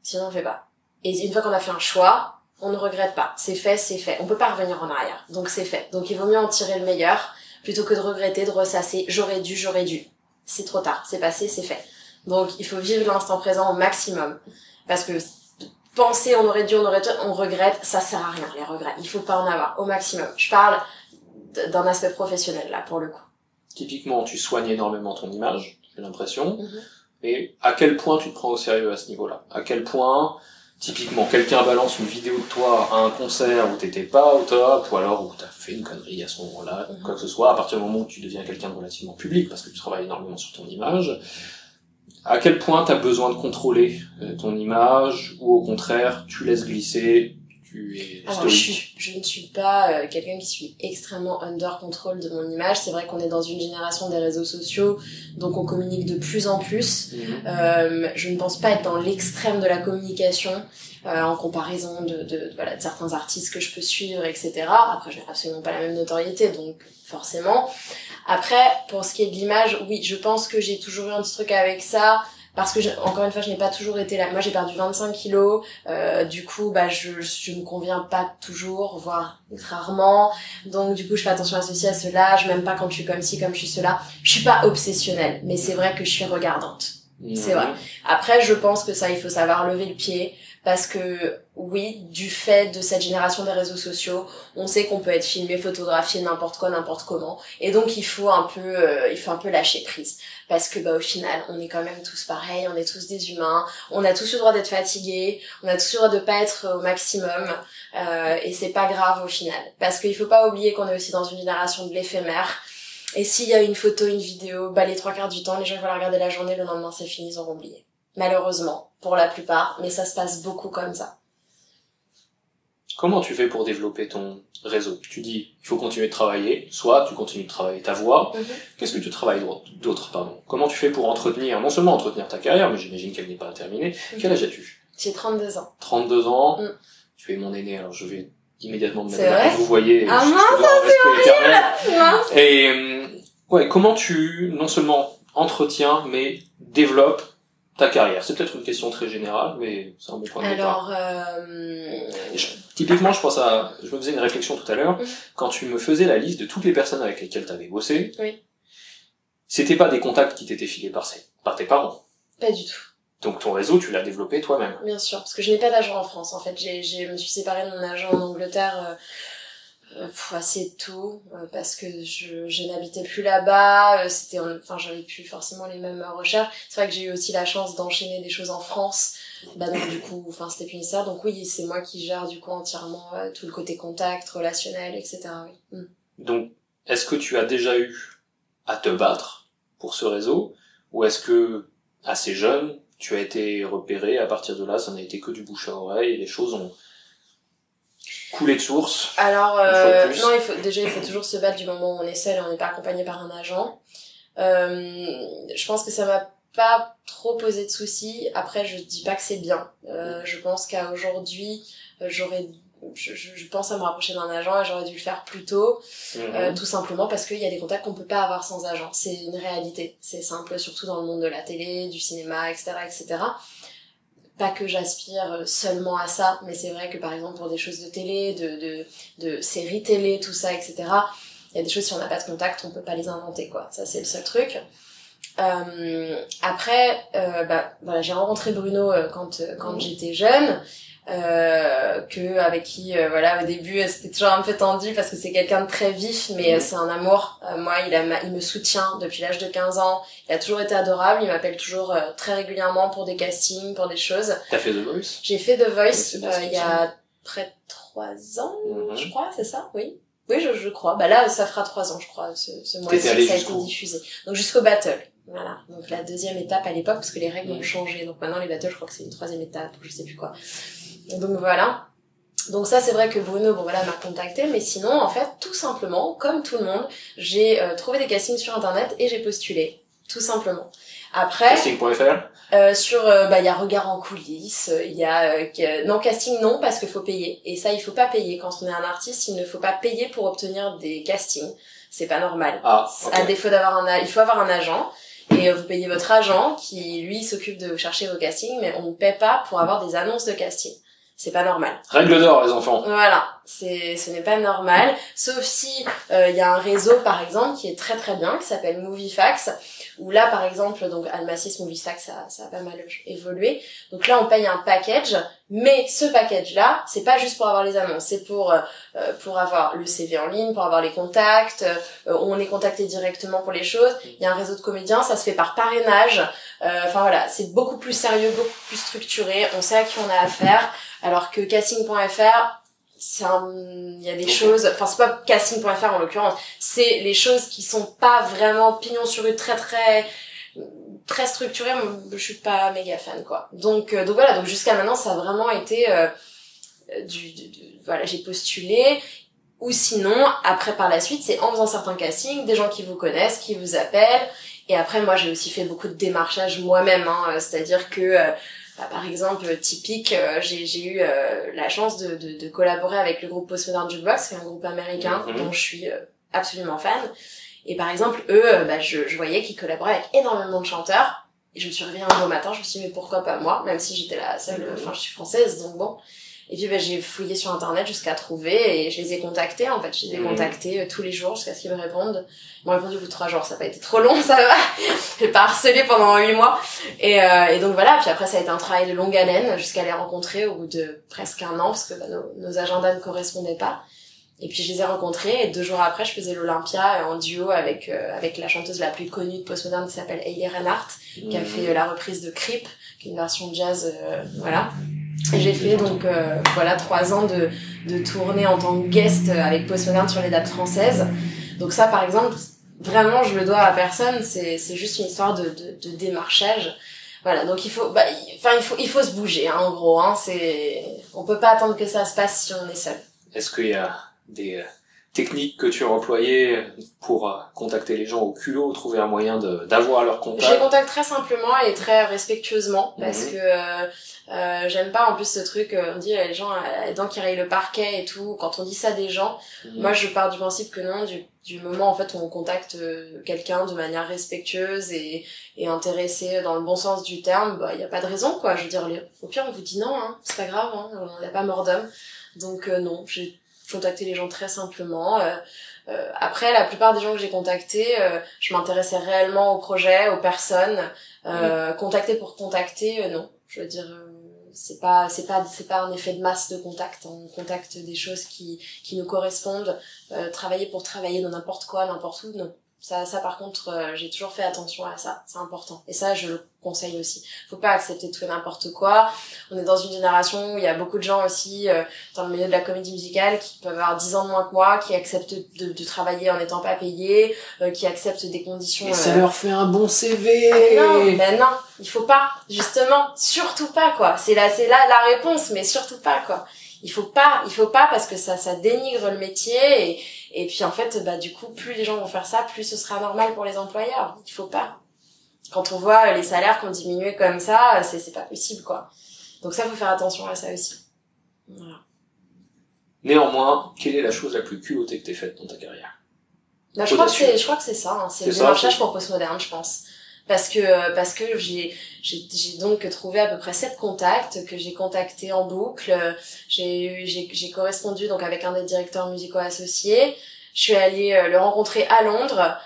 sinon on le fait pas. Et une fois qu'on a fait un choix, on ne regrette pas. C'est fait, c'est fait. On peut pas revenir en arrière. Donc c'est fait. Donc il vaut mieux en tirer le meilleur, plutôt que de regretter, de ressasser. J'aurais dû. C'est trop tard. C'est passé, c'est fait. Donc il faut vivre l'instant présent au maximum. Parce que penser on aurait dû, on regrette, ça sert à rien, les regrets. Il faut pas en avoir au maximum. Je parle d'un aspect professionnel, là, pour le coup. Typiquement, tu soignes énormément ton image, j'ai l'impression. Et à quel point tu te prends au sérieux à ce niveau-là? À quel point, typiquement, quelqu'un balance une vidéo de toi à un concert où t'étais pas au top, ou alors où t'as fait une connerie à ce moment-là, quoi que ce soit, à partir du moment où tu deviens quelqu'un de relativement public, parce que tu travailles énormément sur ton image, à quel point t'as besoin de contrôler ton image, ou au contraire, tu laisses glisser, tu es stoïque? Je ne suis pas quelqu'un qui suis extrêmement under control de mon image. C'est vrai qu'on est dans une génération des réseaux sociaux, donc on communique de plus en plus. Je ne pense pas être dans l'extrême de la communication, en comparaison de certains artistes que je peux suivre, etc. Après, j'ai absolument pas la même notoriété, donc forcément. Après, pour ce qui est de l'image, oui, je pense que j'ai toujours eu un petit truc avec ça, parce que encore une fois, je n'ai pas toujours été là. Moi, j'ai perdu 25 kilos, du coup, je me conviens pas toujours, voire rarement. Donc, du coup, je fais attention à ceci, à cela. Je m'aime pas quand je suis comme ci, comme je suis cela. Je suis pas obsessionnelle, mais c'est vrai que je suis regardante. C'est vrai. Après, je pense que ça, il faut savoir lever le pied, parce que oui, du fait de cette génération des réseaux sociaux, on sait qu'on peut être filmé, photographié n'importe quoi, n'importe comment, et donc il faut un peu lâcher prise, parce que au final, on est quand même tous pareils, on est tous des humains, on a tous le droit d'être fatigués, on a tous le droit de pas être au maximum, et c'est pas grave au final, parce qu'il faut pas oublier qu'on est aussi dans une génération de l'éphémère. Et s'il y a une photo, une vidéo, les 3/4 du temps, les gens vont la regarder la journée, le lendemain c'est fini, ils auront oublié. Malheureusement, pour la plupart, mais ça se passe beaucoup comme ça. Comment tu fais pour développer ton réseau? Tu dis, il faut continuer de travailler, soit tu continues de travailler ta voix. Qu'est-ce que tu travailles d'autre, pardon? Comment tu fais pour non seulement entretenir ta carrière, mais j'imagine qu'elle n'est pas terminée. Quel âge as-tu? J'ai 32 ans. 32 ans. Tu es mon aîné, alors je vais immédiatement me mettre là, vous voyez. Ah mince, c'est horrible! Et, ouais, comment tu, non seulement entretiens, mais développes ta carrière? C'est peut-être une question très générale, mais c'est un bon point de départ. Typiquement, je me faisais une réflexion tout à l'heure, quand tu me faisais la liste de toutes les personnes avec lesquelles tu avais bossé, c'était pas des contacts qui t'étaient filés par tes parents. Pas du tout. Donc ton réseau, tu l'as développé toi-même. Bien sûr, parce que je n'ai pas d'agent en France, en fait. Je me suis séparée de mon agent en Angleterre assez tôt, parce que je n'habitais plus là-bas, j'avais plus forcément les mêmes recherches. C'est vrai que j'ai eu aussi la chance d'enchaîner des choses en France, donc du coup, c'était plus nécessaire. Donc oui, c'est moi qui gère du coup entièrement tout le côté contact, relationnel, etc. Oui. Donc, est-ce que tu as déjà eu à te battre pour ce réseau, ou est-ce que, assez jeune, tu as été repéré, à partir de là, ça n'a été que du bouche à oreille, et les choses ont coulé de source? Alors, non, il faut toujours se battre du moment où on est seul et on n'est pas accompagné par un agent. Je pense que ça m'a pas trop posé de soucis. Après, je dis pas que c'est bien. Je pense qu'à aujourd'hui, je pense à me rapprocher d'un agent et j'aurais dû le faire plus tôt, tout simplement parce qu'il y a des contacts qu'on peut pas avoir sans agent. C'est une réalité. C'est simple, surtout dans le monde de la télé, du cinéma, etc., etc. Pas que j'aspire seulement à ça, mais c'est vrai que par exemple pour des choses de télé, de séries télé, tout ça, etc., il y a des choses, si on n'a pas de contact, on peut pas les inventer, quoi. Ça, c'est le seul truc. Après, voilà, j'ai rencontré Bruno quand j'étais jeune, avec qui, voilà, au début, c'était toujours un peu tendu parce que c'est quelqu'un de très vif, mais c'est un amour. Moi, il me soutient depuis l'âge de 15 ans. Il a toujours été adorable. Il m'appelle toujours très régulièrement pour des castings, pour des choses. T'as fait The Voice? J'ai fait The Voice il y a près de 3 ans, je crois, c'est ça? Oui. Oui, je crois. Bah là, ça fera 3 ans, je crois, ce mois-ci, ça a été diffusé. Donc jusqu'au battle. Voilà. Donc la deuxième étape à l'époque, parce que les règles ont changé. Donc maintenant, les battles, je crois que c'est une 3e étape, ou je sais plus quoi. Donc voilà. Donc ça, c'est vrai que Bruno, bon voilà, m'a contacté, mais sinon, en fait, tout simplement, comme tout le monde, j'ai trouvé des castings sur Internet et j'ai postulé. Tout simplement. Après... Casting.fr? Il y a Regard en coulisses, il y a non, casting non, parce qu'il faut payer, et ça il faut pas payer. Quand on est un artiste, il ne faut pas payer pour obtenir des castings, c'est pas normal. À défaut d'avoir il faut avoir un agent, et vous payez votre agent qui lui s'occupe de chercher vos castings, mais on ne paie pas pour avoir des annonces de casting. C'est pas normal. Règle d'or, les enfants. Voilà, ce n'est pas normal, sauf si il y a un réseau par exemple qui est très très bien, qui s'appelle Moviefax, où là par exemple, donc Almacis, Moviefax, ça a pas mal évolué. Donc là on paye un package, mais ce package là, c'est pas juste pour avoir les annonces, c'est pour avoir le CV en ligne, pour avoir les contacts, on est contacté directement pour les choses. Il y a un réseau de comédiens, ça se fait par parrainage. Enfin voilà, c'est beaucoup plus sérieux, beaucoup plus structuré, on sait à qui on a affaire. Alors que casting.fr, il y a des choses, enfin c'est pas casting.fr en l'occurrence, c'est les choses qui sont pas vraiment pignon sur rue, très très très structurées. Je suis pas méga fan, quoi. Donc voilà, donc jusqu'à maintenant ça a vraiment été voilà, j'ai postulé. Ou sinon, après par la suite, c'est en faisant certains castings, des gens qui vous connaissent, qui vous appellent. Et après, moi, j'ai aussi fait beaucoup de démarchage moi-même, c'est-à-dire que, par exemple, typique, j'ai eu la chance de collaborer avec le groupe Postmodern Jukebox, qui est un groupe américain dont je suis absolument fan. Et par exemple, eux, je voyais qu'ils collaboraient avec énormément de chanteurs. Et je me suis réveillée un beau matin, je me suis dit, mais pourquoi pas moi, même si j'étais la seule, enfin, je suis française, donc bon. Et puis j'ai fouillé sur internet jusqu'à trouver et je les ai contactés, en fait. Je les ai contactés tous les jours jusqu'à ce qu'ils me répondent. Ils m'ont répondu au bout de 3 jours, ça n'a pas été trop long, ça va. J'ai pas harcelé pendant 8 mois. Et donc voilà, puis après ça a été un travail de longue haleine jusqu'à les rencontrer au bout de presque 1 an parce que nos agendas ne correspondaient pas. Et puis je les ai rencontrés et 2 jours après je faisais l'Olympia en duo avec la chanteuse la plus connue de Postmodern qui s'appelle Hayley Reinhardt, qui a fait la reprise de Creep, qui est une version jazz, voilà. Et j'ai fait donc 3 ans de tournée en tant que guest avec Postmodern sur les dates françaises. Donc ça par exemple, vraiment je le dois à personne, c'est juste une histoire de démarchage. Voilà, donc il faut se bouger en gros, on peut pas attendre que ça se passe si on est seul. Est-ce qu'il y a des techniques que tu as employées pour contacter les gens au culot, trouver un moyen d'avoir leur contact? Je les contacte très simplement et très respectueusement parce que j'aime pas en plus ce truc, on dit les gens les dents qui rayent le parquet et tout, quand on dit ça des gens, moi je pars du principe que non, du moment en fait où on contacte quelqu'un de manière respectueuse et intéressée dans le bon sens du terme, y a pas de raison, quoi. Je veux dire, au pire on vous dit non, c'est pas grave, on n'a pas mort d'homme. Donc non, j'ai contacté les gens très simplement. Après, la plupart des gens que j'ai contactés, je m'intéressais réellement au projet, aux personnes. Contacter pour contacter, non. Je veux dire, c'est pas un effet de masse de contact. On contacte des choses qui nous correspondent. Travailler pour travailler dans n'importe quoi, n'importe où, non. Ça par contre, j'ai toujours fait attention à ça, c'est important. Et ça, je le conseille aussi. Faut pas accepter tout et n'importe quoi. On est dans une génération où il y a beaucoup de gens aussi, dans le milieu de la comédie musicale, qui peuvent avoir 10 ans de moins que moi, qui acceptent de travailler en n'étant pas payés, qui acceptent des conditions... Et ça leur fait un bon CV! Mais non, il faut pas, justement, surtout pas, quoi. C'est là la réponse, mais surtout pas, quoi. Il faut pas parce que ça dénigre le métier et puis en fait du coup plus les gens vont faire ça, plus ce sera normal pour les employeurs. Il faut pas. Quand on voit les salaires qui ont diminué comme ça, c'est pas possible, quoi. Donc ça, faut faire attention à ça aussi. Voilà. Néanmoins, quelle est la chose la plus culottée que t'aies faite dans ta carrière? Bah, je crois que c'est ça, hein. C'est le démarchage pour Postmoderne, je pense. Parce que j'ai donc trouvé à peu près 7 contacts que j'ai contactés en boucle. J'ai correspondu donc avec un des directeurs musicaux associés. Je suis allée le rencontrer à Londres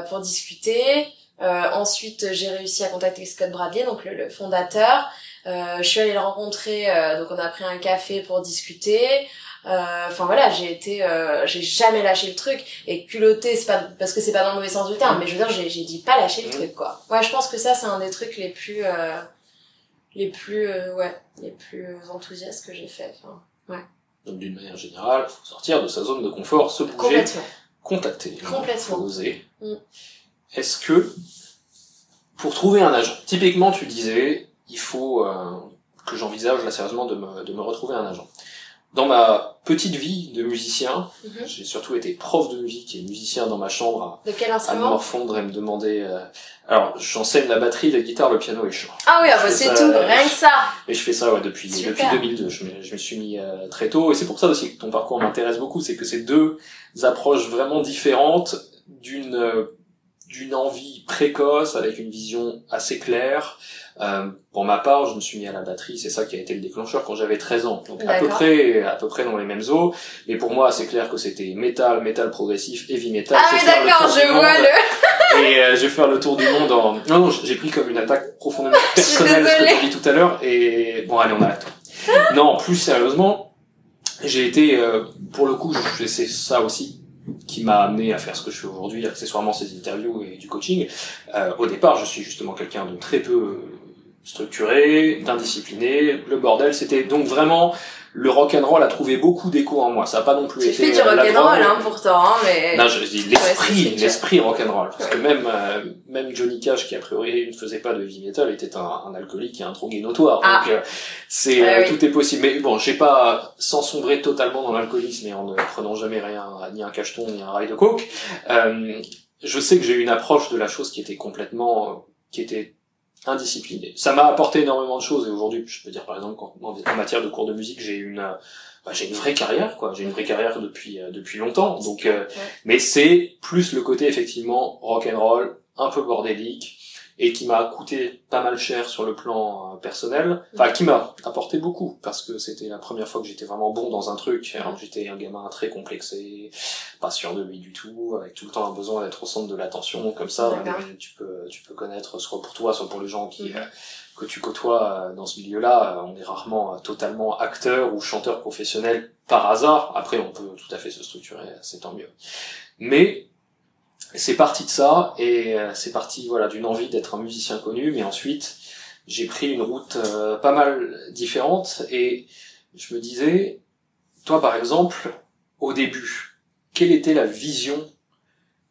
pour discuter. Ensuite, j'ai réussi à contacter Scott Bradley, donc le fondateur. Je suis allée le rencontrer, donc on a pris un café pour discuter. Enfin voilà, j'ai jamais lâché le truc. Et culotté, c'est pas parce que c'est pas dans le mauvais sens du terme, mais je veux dire, j'ai dit pas lâcher le truc, quoi. Ouais, je pense que ça, c'est un des trucs les plus enthousiastes que j'ai fait. Enfin, ouais. Donc d'une manière générale, faut sortir de sa zone de confort, se bouger, complètement. Contacter, Complètement. faut oser. Est-ce que, pour trouver un agent, typiquement tu disais, il faut que j'envisage là sérieusement de me retrouver un agent. Dans ma petite vie de musicien, j'ai surtout été prof de musique et musicien dans ma chambre de quel à instrument? me morfondre et me demander... Alors, j'enseigne la batterie, la guitare, le piano et le chant. Ah oui, c'est tout, rien que ça. Et je fais ça depuis 2002. Je me suis mis très tôt. Et c'est pour ça aussi que ton parcours m'intéresse beaucoup. C'est que c'est deux approches vraiment différentes d'une envie précoce avec une vision assez claire. Pour ma part, je me suis mis à la batterie, c'est ça qui a été le déclencheur quand j'avais 13 ans. Donc à peu près dans les mêmes eaux. Mais pour moi, c'est clair que c'était métal progressif, heavy metal. Ah oui, d'accord, je vois Et je vais faire le tour du monde en... Non, j'ai pris comme une attaque profondément personnelle ce que tu dis tout à l'heure. Et bon, allez, on arrête. Non, plus sérieusement, j'ai été, pour le coup, c'est ça aussi qui m'a amené à faire ce que je fais aujourd'hui, accessoirement ces interviews et du coaching. Au départ, je suis justement quelqu'un de très peu structuré, d'indiscipliné. Le bordel, c'était donc vraiment... Le rock'n'roll a trouvé beaucoup d'écho en moi. Ça a pas non plus été... Tu fais du rock'n'roll, hein, pourtant, hein, mais... Non, je dis l'esprit rock'n'roll. Parce que même Johnny Cash, qui a priori ne faisait pas de heavy metal, était un alcoolique et un drogué notoire. Donc, tout est possible. Mais bon, j'ai pas, sans sombrer totalement dans l'alcoolisme et en ne prenant jamais rien, ni un cacheton, ni un rail de coke, je sais que j'ai eu une approche de la chose qui était indiscipliné. Ça m'a apporté énormément de choses et aujourd'hui, je peux dire par exemple en matière de cours de musique, j'ai une vraie carrière quoi, j'ai une vraie carrière depuis longtemps. Donc mais c'est plus le côté effectivement rock and roll, un peu bordélique et qui m'a coûté pas mal cher sur le plan personnel, enfin qui m'a apporté beaucoup parce que c'était la première fois que j'étais vraiment bon dans un truc. Alors j'étais un gamin très complexé, pas sûr de lui du tout, avec tout le temps un besoin d'être au centre de l'attention comme ça. Tu peux connaître soit pour toi, soit pour les gens que tu côtoies dans ce milieu-là. On est rarement totalement acteur ou chanteur professionnel par hasard. Après, on peut tout à fait se structurer, c'est tant mieux. Mais c'est parti de ça et c'est parti d'une envie d'être un musicien connu, mais ensuite j'ai pris une route pas mal différente et je me disais, toi par exemple, au début, quelle était la vision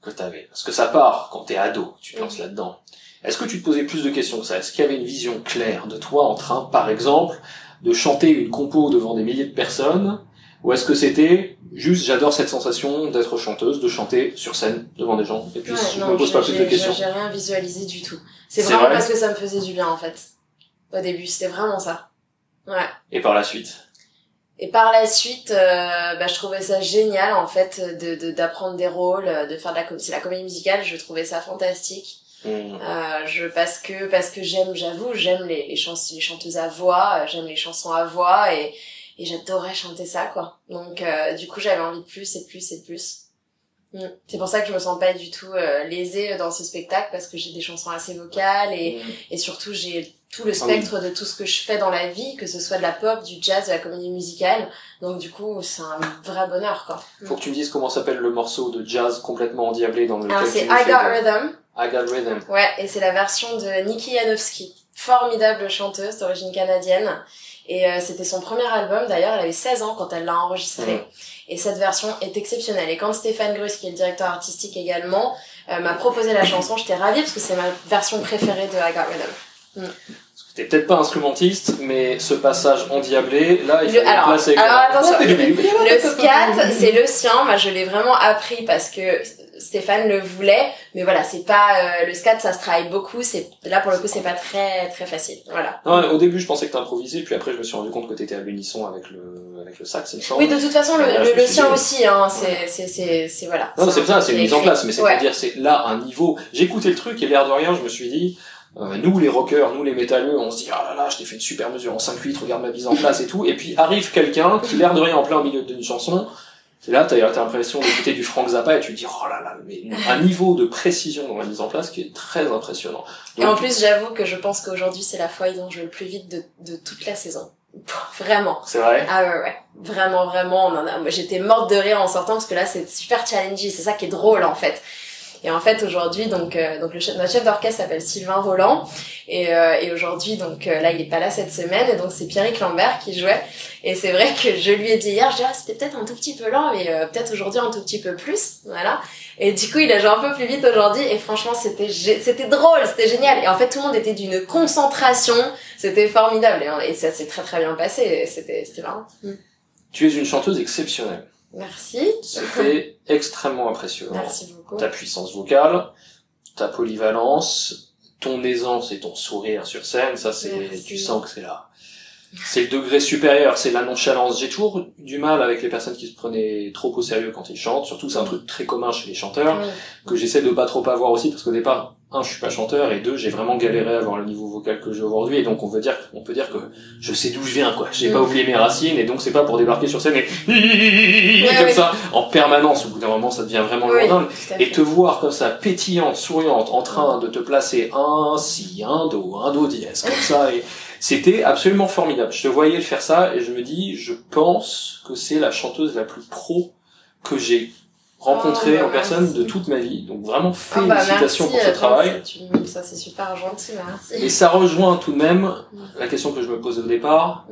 que t'avais? Parce que ça part quand t'es ado, tu te lances là-dedans. Est-ce que tu te posais plus de questions que ça? Est-ce qu'il y avait une vision claire de toi en train, par exemple, de chanter une compo devant des milliers de personnes? Ou est-ce que c'était juste j'adore cette sensation d'être chanteuse, de chanter sur scène devant des gens et puis je me pose pas plus de questions? J'ai rien visualisé du tout. C'est vraiment parce que ça me faisait du bien en fait. Au début, c'était vraiment ça. Ouais. Et par la suite? Et par la suite, je trouvais ça génial en fait d'apprendre des rôles, de faire c'est la comédie musicale, je trouvais ça fantastique. Parce que j'aime les chanteuses à voix, j'aime les chansons à voix et j'adorais chanter ça quoi. Donc du coup j'avais envie de plus et plus et plus. C'est pour ça que je me sens pas du tout lésée dans ce spectacle parce que j'ai des chansons assez vocales et surtout j'ai tout le spectre de tout ce que je fais dans la vie, que ce soit de la pop, du jazz, de la comédie musicale. Donc du coup c'est un vrai bonheur quoi. Faut que tu me dises comment s'appelle le morceau de jazz complètement endiablé dans lequel c'est I Got Rhythm. I Got Rhythm. Ouais, et c'est la version de Nikki Janowski, formidable chanteuse d'origine canadienne. Et c'était son premier album, d'ailleurs, elle avait 16 ans quand elle l'a enregistré. Et cette version est exceptionnelle. Et quand Stéphane Grus, qui est le directeur artistique également, m'a proposé la chanson, j'étais ravie parce que c'est ma version préférée de I Got Rhythm. T'es peut-être pas instrumentiste, mais ce passage endiablé, là, il faut le placer. Alors attention, le scat, c'est le sien. Moi, je l'ai vraiment appris parce que Stéphane le voulait, mais voilà, c'est pas le scat, ça se travaille beaucoup, c'est là pour le coup c'est pas très très facile, voilà. Non, au début je pensais que t'improvisais, puis après je me suis rendu compte que t'étais à l'unisson avec le sax, il me semble. Oui, de toute façon le sien aussi, hein, c'est voilà. Non, c'est ça, c'est une mise en place, mais c'est ouais. pour dire, c'est là un niveau. J'écoutais le truc et l'air de rien, je me suis dit, nous les rockers, nous les métalleux, on se dit, ah là là, je t'ai fait une super mesure en 5/8, regarde ma mise en place et tout, et puis arrive quelqu'un qui l'air de rien en plein milieu d'une chanson, c'est là, t'as l'impression d'écouter du Frank Zappa et tu te dis, oh là là, mais un niveau de précision dans la mise en place qui est très impressionnant. Donc, et en plus, j'avoue que je pense qu'aujourd'hui, c'est la fois ils ont joué le plus vite de toute la saison. Vraiment. C'est vrai? Ah ouais. Vraiment, moi, j'étais morte de rire en sortant parce que là, c'est super challenging, c'est ça qui est drôle, en fait. Et en fait, aujourd'hui, donc notre chef d'orchestre s'appelle Sylvain Roland. Et aujourd'hui, là, il est pas là cette semaine. Et donc, c'est Pierrick Lambert qui jouait. Et c'est vrai que je lui ai dit hier, c'était peut-être un tout petit peu lent, mais peut-être aujourd'hui un tout petit peu plus. Voilà. Et du coup, il a joué un peu plus vite aujourd'hui. Et franchement, c'était drôle, c'était génial. Et en fait, tout le monde était d'une concentration. C'était formidable. Et ça s'est très très bien passé. C'était marrant. Tu es une chanteuse exceptionnelle. Merci. C'était extrêmement impressionnant. Merci beaucoup. Ta puissance vocale, ta polyvalence, ton aisance et ton sourire sur scène, ça tu sens que c'est là. C'est le degré supérieur, c'est la nonchalance. J'ai toujours du mal avec les personnes qui se prenaient trop au sérieux quand ils chantent, surtout c'est un truc très commun chez les chanteurs, que j'essaie de pas trop avoir aussi, parce qu'au départ, je suis pas chanteur, et 2, j'ai vraiment galéré à avoir le niveau vocal que j'ai aujourd'hui, et donc on peut dire que je sais d'où je viens, quoi. J'ai pas oublié mes racines, et donc c'est pas pour débarquer sur scène et comme ça, en permanence. Au bout d'un moment, ça devient vraiment lourdingue. Et te voir comme ça, pétillante, souriante, en train de te placer un si, un do dièse, comme ça, et c'était absolument formidable. Je te voyais faire ça, et je me dis, je pense que c'est la chanteuse la plus pro que j'ai rencontré en personne de toute ma vie. Donc vraiment félicitations pour ce travail. Ça c'est super gentil, merci. Et ça rejoint tout de même la question que je me posais au départ.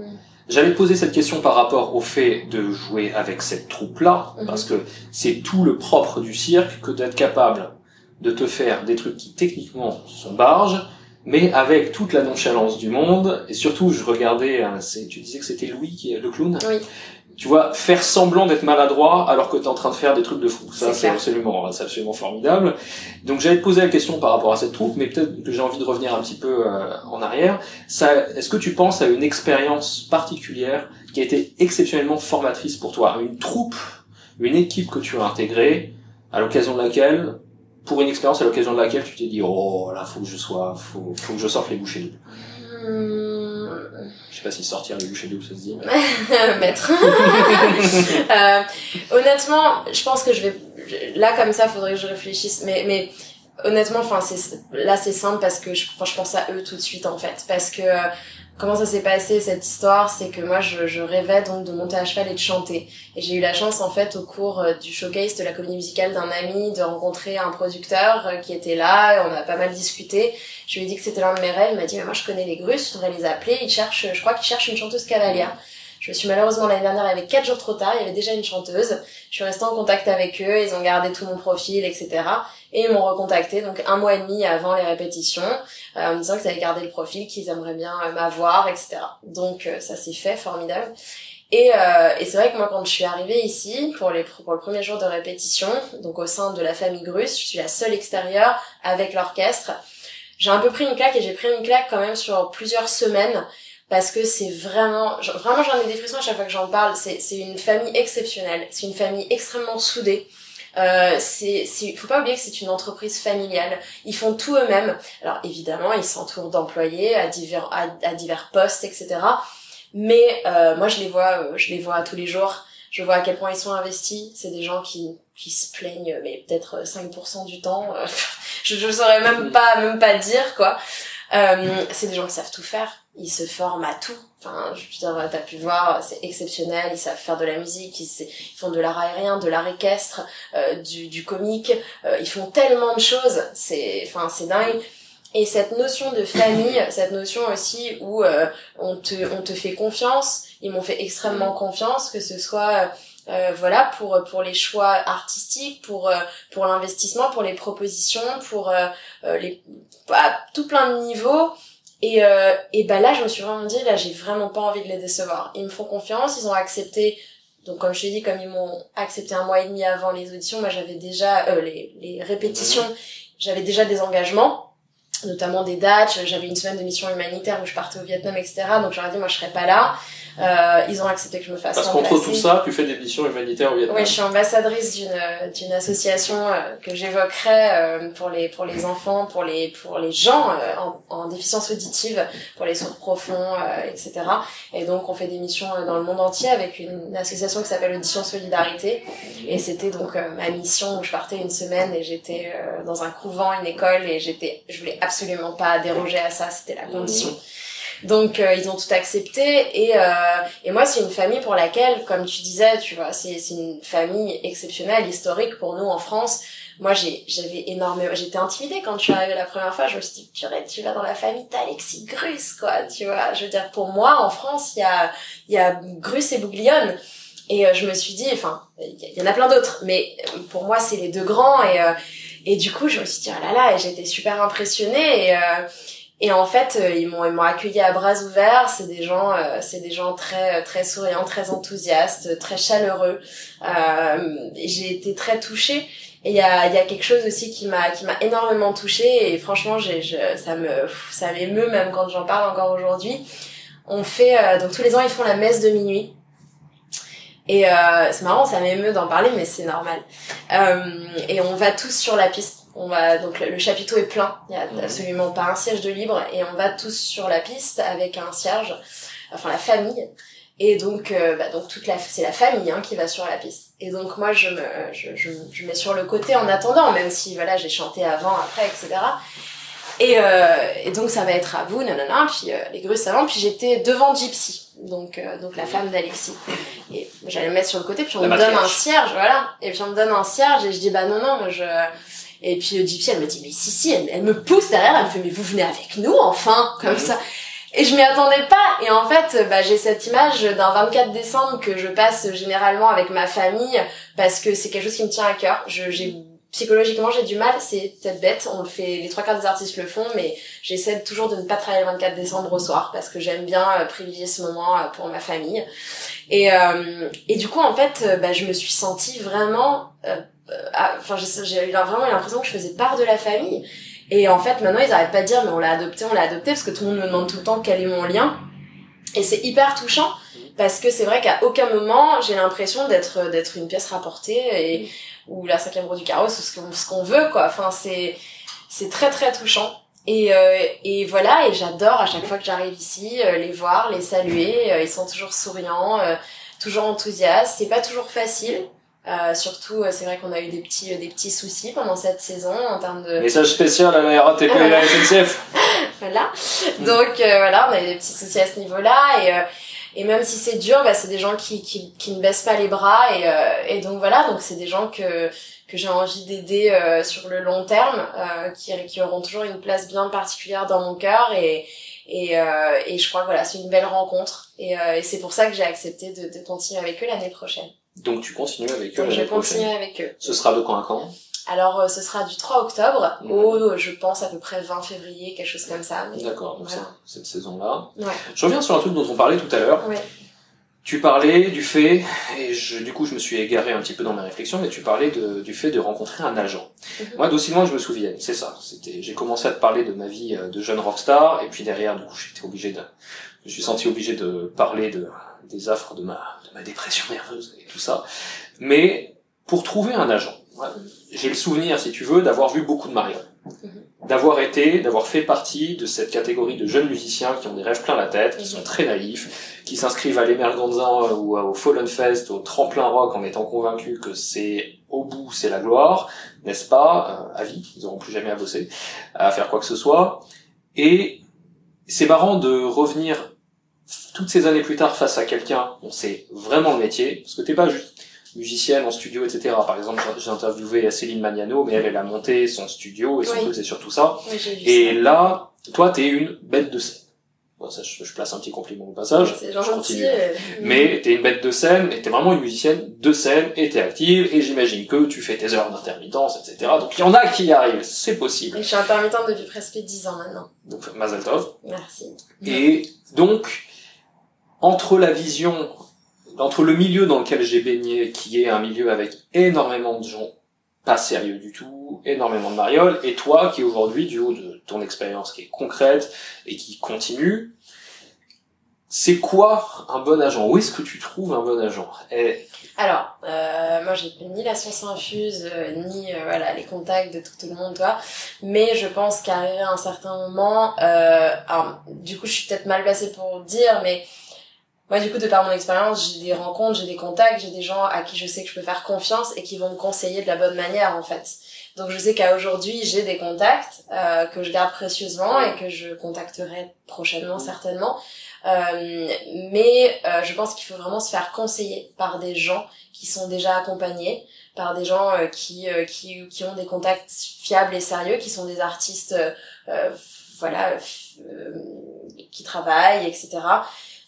J'avais posé cette question par rapport au fait de jouer avec cette troupe-là, parce que c'est tout le propre du cirque que d'être capable de te faire des trucs qui techniquement sont barges, mais avec toute la nonchalance du monde. Et surtout, je regardais, tu disais que c'était Louis qui est le clown. Oui. Tu vois, faire semblant d'être maladroit alors que t'es en train de faire des trucs de fou. Ça, c'est absolument formidable. Donc, j'allais te poser la question par rapport à cette troupe, mais peut-être que j'ai envie de revenir un petit peu en arrière. Est-ce que tu penses à une expérience particulière qui a été exceptionnellement formatrice pour toi? Une troupe, une équipe que tu as intégrée, à l'occasion de laquelle, pour une expérience à l'occasion de laquelle tu t'es dit, oh, là, faut que je sorte les bouchées doubles. Je sais pas si sortir les bouchées doubles, ça se dit. Mais... Maître. Honnêtement, je pense que là, comme ça, faudrait que je réfléchisse, mais honnêtement, là, c'est simple parce que je pense à eux tout de suite, en fait. Parce que, comment ça s'est passé, cette histoire, c'est que moi, je rêvais donc de monter à cheval et de chanter. Et j'ai eu la chance, en fait, au cours du showcase de la comédie musicale d'un ami, de rencontrer un producteur qui était là, et on a pas mal discuté. Je lui ai dit que c'était l'un de mes rêves, il m'a dit, mais moi, je connais les Grusses, je voudrais les appeler, je crois qu'ils cherchent une chanteuse cavalière. Je me suis malheureusement l'année dernière, il y avait 4 jours trop tard, il y avait déjà une chanteuse. Je suis restée en contact avec eux, ils ont gardé tout mon profil, etc. Et ils m'ont recontacté donc 1 mois et demi avant les répétitions, en me disant qu'ils avaient gardé le profil, qu'ils aimeraient bien m'avoir, etc. Donc ça s'est fait, formidable. Et c'est vrai que moi quand je suis arrivée ici pour le premier jour de répétition, donc au sein de la famille Gruss, je suis la seule extérieure avec l'orchestre. J'ai un peu pris une claque et j'ai pris une claque quand même sur plusieurs semaines. Parce que c'est vraiment j'en ai des frissons à chaque fois que j'en parle. C'est une famille exceptionnelle, c'est une famille extrêmement soudée. Faut pas oublier que c'est une entreprise familiale. Ils font tout eux-mêmes. Alors évidemment, ils s'entourent d'employés à divers postes, etc. Mais moi je les vois tous les jours. Je vois à quel point ils sont investis. C'est des gens qui se plaignent, mais peut-être 5% du temps. Je saurais même pas dire quoi. C'est des gens qui savent tout faire. Ils se forment à tout. Enfin, je veux dire, t'as pu voir, c'est exceptionnel. Ils savent faire de la musique, ils font de l'art aérien, de l'art équestre, du comique. Ils font tellement de choses. C'est dingue. Et cette notion de famille, cette notion aussi où on te fait confiance. Ils m'ont fait extrêmement confiance, que ce soit voilà pour les choix artistiques, pour l'investissement, pour les propositions, pour tout plein de niveaux. Et là je me suis vraiment dit, là j'ai vraiment pas envie de les décevoir. Ils me font confiance, ils ont accepté Donc comme je t'ai dit, comme ils m'ont accepté 1 mois et demi avant les auditions, moi j'avais déjà les répétitions, j'avais déjà des engagements, notamment des dates. J'avais une semaine de mission humanitaire où je partais au Vietnam, etc. Donc j'aurais dit moi je serais pas là. Ils ont accepté que je me fasse remplacer. Parce qu'entre tout ça, tu fais des missions humanitaires au Vietnam. Oui, je suis ambassadrice d'une association que j'évoquerai pour les enfants, pour les gens en déficience auditive, pour les sourds profonds, etc. Et donc on fait des missions dans le monde entier avec une association qui s'appelle Audition Solidarité. Et c'était donc ma mission où je partais une semaine et j'étais dans un couvent, une école, et je voulais absolument pas déroger à ça, c'était la condition. Donc ils ont tout accepté, et moi c'est une famille pour laquelle, comme tu disais, tu vois, c'est une famille exceptionnelle, historique pour nous en France. Moi j'étais intimidée quand je suis arrivée la première fois. Je me suis dit purée, tu vas dans la famille d'Alexis Grus, quoi, tu vois. Je veux dire, pour moi en France il y a Grus et Bouglione, et je me suis dit, enfin il y en a plein d'autres, mais pour moi c'est les deux grands, et du coup je me suis dit oh là là, et j'étais super impressionnée, et en fait, ils m'ont accueilli à bras ouverts. C'est des gens très très souriants, très enthousiastes, très chaleureux. J'ai été très touchée. Et il y a quelque chose aussi qui m'a énormément touchée. Et franchement, ça m'émeut même quand j'en parle encore aujourd'hui. On fait donc tous les ans, ils font la messe de minuit. Et c'est marrant, ça m'émeut d'en parler, mais c'est normal. Et on va tous sur la piste. Donc le chapiteau est plein, il y a absolument pas un siège de libre, et on va tous sur la piste avec un cierge, enfin la famille. Et donc c'est la famille qui va sur la piste. Et donc moi je mets sur le côté en attendant, même si voilà, j'ai chanté avant, après, etc. Et donc ça va être à vous, nanana, puis les Grus avant, puis j'étais devant Gypsy, donc la femme d'Alexis. Et j'allais me mettre sur le côté, puis on me donne un cierge, voilà. Et puis on me donne un cierge, et je dis bah non, moi et puis Gypsy, elle me dit mais si, elle me pousse derrière, elle me fait mais vous venez avec nous enfin, comme ça. Et je m'y attendais pas, et en fait j'ai cette image d'un 24 décembre que je passe généralement avec ma famille, parce que c'est quelque chose qui me tient à cœur. Psychologiquement j'ai du mal, c'est peut-être bête, on le fait, les 3/4 des artistes le font, mais j'essaie toujours de ne pas travailler le 24 décembre au soir, parce que j'aime bien privilégier ce moment pour ma famille. Et du coup en fait je me suis sentie vraiment j'ai eu vraiment l'impression que je faisais part de la famille. Et en fait maintenant ils arrêtent pas de dire mais on l'a adopté, parce que tout le monde me demande tout le temps quel est mon lien. Et c'est hyper touchant, parce que c'est vrai qu'à aucun moment j'ai l'impression d'être une pièce rapportée, ou la 5e roue du carrosse, ou ce qu'on veut, quoi. Enfin c'est très très touchant. Et voilà, et j'adore à chaque fois que j'arrive ici les voir, les saluer. Ils sont toujours souriants, toujours enthousiastes. C'est pas toujours facile. Surtout, c'est vrai qu'on a eu des petits soucis pendant cette saison en termes de... Message spécial à la RATP et à la SNCF. Voilà. Donc, voilà, on a eu des petits soucis à ce niveau-là, et même si c'est dur, c'est des gens qui ne baissent pas les bras, et donc voilà, donc c'est des gens que j'ai envie d'aider sur le long terme, qui auront toujours une place bien particulière dans mon cœur, et je crois que voilà, c'est une belle rencontre, et c'est pour ça que j'ai accepté de continuer avec eux l'année prochaine. Donc tu continues avec eux l'année prochaine. Je continue avec eux. Ce sera de quand à quand? Alors ce sera du 3 octobre au, je pense, à peu près 20 février, quelque chose comme ça. D'accord, donc voilà. Cette saison-là. Ouais. Je reviens sur un truc dont on parlait tout à l'heure. Ouais. Tu parlais du fait, et du coup je me suis égaré un petit peu dans mes réflexions, mais tu parlais du fait de rencontrer un agent. Moi, d'aussi loin que je me souviens, c'est ça. J'ai commencé à te parler de ma vie de jeune rockstar, et puis derrière, du coup, je me suis senti obligé de parler des affres de ma dépression nerveuse et tout ça. Mais pour trouver un agent, j'ai le souvenir, si tu veux, d'avoir vu beaucoup de marionnettes. D'avoir fait partie de cette catégorie de jeunes musiciens qui ont des rêves plein la tête, qui sont très naïfs, qui s'inscrivent à l'Emerganza ou au Fallen Fest, au Tremplin Rock, en étant convaincus que au bout, c'est la gloire, n'est-ce pas, à vie, ils n'auront plus jamais à bosser, à faire quoi que ce soit. Et c'est marrant de revenir toutes ces années plus tard face à quelqu'un dont c'est vraiment le métier, parce que t'es pas juste musicienne en studio, etc. Par exemple, j'ai interviewé Céline Magnano, mais elle a monté son studio, et son truc, c'est surtout ça. Oui, j'ai vu et ça. Là, toi, t'es une bête de scène. Bon, ça, je place un petit compliment au passage. C'est je continue. gentil. Mais t'es une bête de scène, et t'es vraiment une musicienne de scène, et t'es active, et j'imagine que tu fais tes heures d'intermittence, etc. Donc il y en a qui y arrivent, c'est possible. Et je suis intermittente depuis presque 10 ans maintenant. Donc, Mazel Tov. Merci. Et donc, entre la vision entre le milieu dans lequel j'ai baigné, qui est un milieu avec énormément de gens pas sérieux du tout, énormément de marioles, et toi qui aujourd'hui, du haut de ton expérience qui est concrète et qui continue, c'est quoi un bon agent? Où est-ce que tu trouves un bon agent? Alors, moi j'ai ni la science infuse, ni voilà les contacts de tout le monde, toi. Mais je pense qu'arrivé à un certain moment, alors, du coup je suis peut-être mal placée pour dire, mais moi du coup de par mon expérience, j'ai des rencontres, j'ai des contacts, j'ai des gens à qui je sais que je peux faire confiance et qui vont me conseiller de la bonne manière en fait. Donc je sais qu'à aujourd'hui j'ai des contacts que je garde précieusement et que je contacterai prochainement certainement. Mais je pense qu'il faut vraiment se faire conseiller par des gens qui sont déjà accompagnés, par des gens qui ont des contacts fiables et sérieux, qui sont des artistes voilà qui travaillent, etc.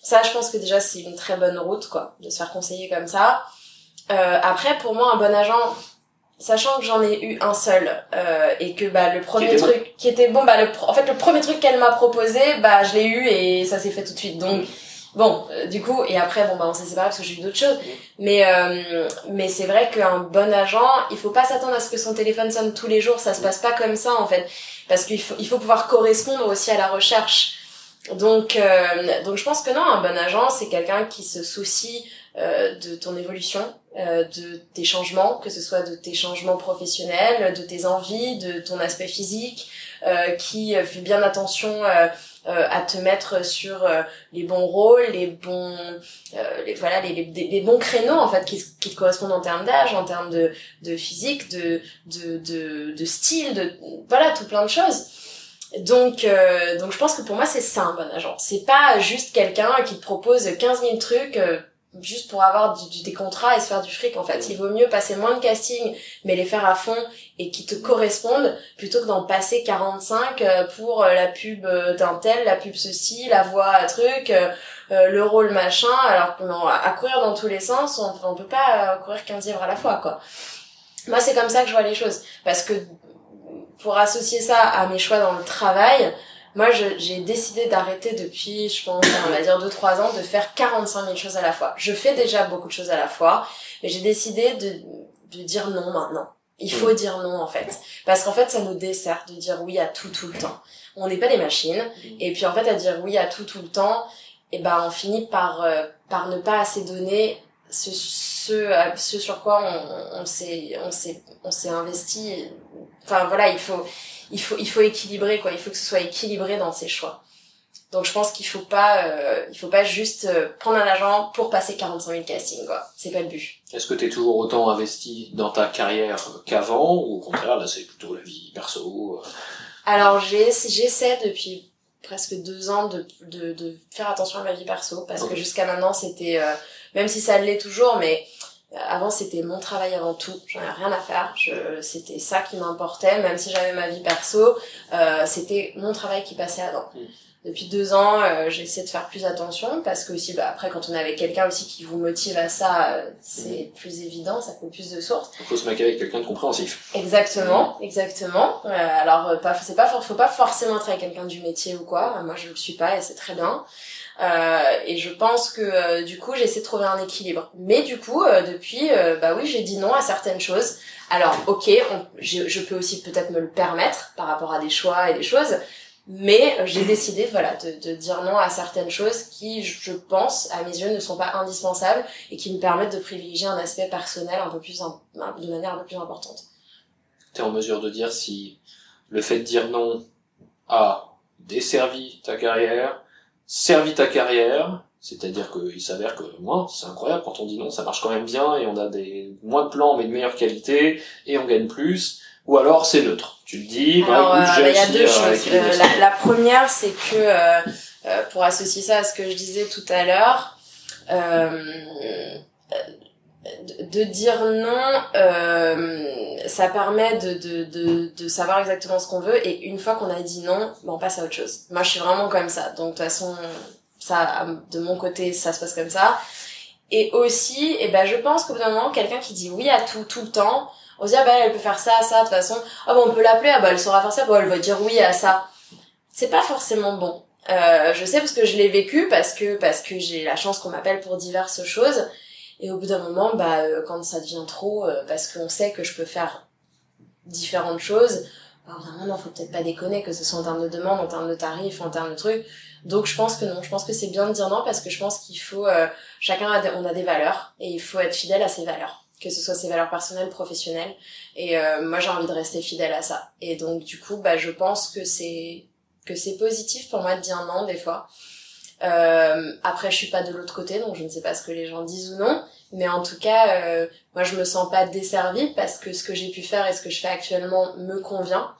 Ça, je pense que déjà c'est une très bonne route quoi, de se faire conseiller comme ça. Après, pour moi, un bon agent, sachant que j'en ai eu un seul et que bah le premier truc qui était bon, bah en fait le premier truc qu'elle m'a proposé, bah je l'ai eu et ça s'est fait tout de suite. Donc bon, du coup et après bon bah on s'est séparés parce que j'ai eu d'autres choses. Mais c'est vrai qu'un bon agent, il faut pas s'attendre à ce que son téléphone sonne tous les jours, ça se passe pas comme ça en fait, parce qu'il faut pouvoir correspondre aussi à la recherche. Donc je pense que non, un bon agent c'est quelqu'un qui se soucie de ton évolution, de tes changements, que ce soit de tes changements professionnels, de tes envies, de ton aspect physique, qui fait bien attention à te mettre sur les bons rôles, les bons les bons créneaux en fait qui te correspondent en termes d'âge, en termes de physique, de style, de voilà, tout plein de choses. Donc je pense que pour moi c'est ça un bon agent. C'est pas juste quelqu'un qui te propose 15 000 trucs juste pour avoir des contrats et se faire du fric en fait. Il vaut mieux passer moins de castings mais les faire à fond et qui te correspondent plutôt que d'en passer 45 pour la pub d'un tel, la pub ceci, la voix truc, le rôle machin, alors qu'on à courir dans tous les sens, on peut pas courir 15 livres à la fois quoi. Moi c'est comme ça que je vois les choses, parce que pour associer ça à mes choix dans le travail, moi, j'ai décidé d'arrêter depuis, je pense, on va dire 2-3 ans, de faire 45 000 choses à la fois. Je fais déjà beaucoup de choses à la fois, mais j'ai décidé de dire non maintenant. Il faut dire non, en fait. Parce qu'en fait, ça nous dessert de dire oui à tout le temps. On n'est pas des machines. Et puis, en fait, à dire oui à tout le temps, eh ben, on finit par ne pas assez donner ce sur quoi on s'est investi. Enfin, voilà, il faut équilibrer quoi, il faut que ce soit équilibré dans ses choix. Donc je pense qu'il faut pas juste prendre un agent pour passer 45 000 castings quoi, c'est pas le but. Est-ce que t'es toujours autant investi dans ta carrière qu'avant, ou au contraire là c'est plutôt la vie perso? Alors j'essaie depuis presque 2 ans de faire attention à ma vie perso, parce que jusqu'à maintenant c'était même si ça l'est toujours, mais avant c'était mon travail avant tout, j'en avais rien à faire, c'était ça qui m'importait, même si j'avais ma vie perso, c'était mon travail qui passait avant. Depuis 2 ans, j'essaie de faire plus attention, parce que aussi après quand on est avec quelqu'un aussi qui vous motive à ça, c'est plus évident, ça coule plus de sources. Il faut se maquiller avec quelqu'un de compréhensif. Exactement. Alors faut pas forcément être avec quelqu'un du métier ou quoi, moi je le suis pas et c'est très bien. Et je pense que du coup j'essaie de trouver un équilibre, mais du coup depuis oui j'ai dit non à certaines choses. Alors ok, je peux aussi peut-être me le permettre par rapport à des choix et des choses, mais j'ai décidé de dire non à certaines choses qui je pense à mes yeux ne sont pas indispensables et qui me permettent de privilégier un aspect personnel un peu plus de manière un peu plus importante. T'es en mesure de dire si le fait de dire non a desservi ta carrière, servi ta carrière, c'est-à-dire qu'il s'avère que moi, c'est incroyable, quand on dit non, ça marche quand même bien, et on a moins de plans, mais de meilleure qualité, et on gagne plus, ou alors c'est neutre. Tu le dis, il y a 2 choses. La première, c'est que, pour associer ça à ce que je disais tout à l'heure, de dire non, ça permet de savoir exactement ce qu'on veut, et une fois qu'on a dit non, on passe à autre chose. Moi je suis vraiment comme ça, donc de toute façon ça, de mon côté ça se passe comme ça. Et aussi je pense qu'au bout d'un moment, quelqu'un qui dit oui à tout le temps, on se dit elle peut faire ça, de toute façon on peut l'appeler, elle saura faire ça, elle va dire oui à ça. C'est pas forcément bon. Je sais parce que je l'ai vécu, parce que j'ai la chance qu'on m'appelle pour diverses choses. Et au bout d'un moment, quand ça devient trop, parce qu'on sait que je peux faire différentes choses, au bout d'un moment, faut peut-être pas déconner, que ce soit en termes de demande, en termes de tarifs, en termes de trucs. Donc je pense que non, je pense que c'est bien de dire non, parce que je pense qu'il faut, on a des valeurs, et il faut être fidèle à ses valeurs. Que ce soit ses valeurs personnelles, professionnelles. Et moi, j'ai envie de rester fidèle à ça. Et donc, du coup, je pense que c'est positif pour moi de dire non, des fois. Après, je suis pas de l'autre côté, donc je ne sais pas ce que les gens disent ou non. Mais en tout cas, moi, je me sens pas desservie parce que ce que j'ai pu faire et ce que je fais actuellement me convient.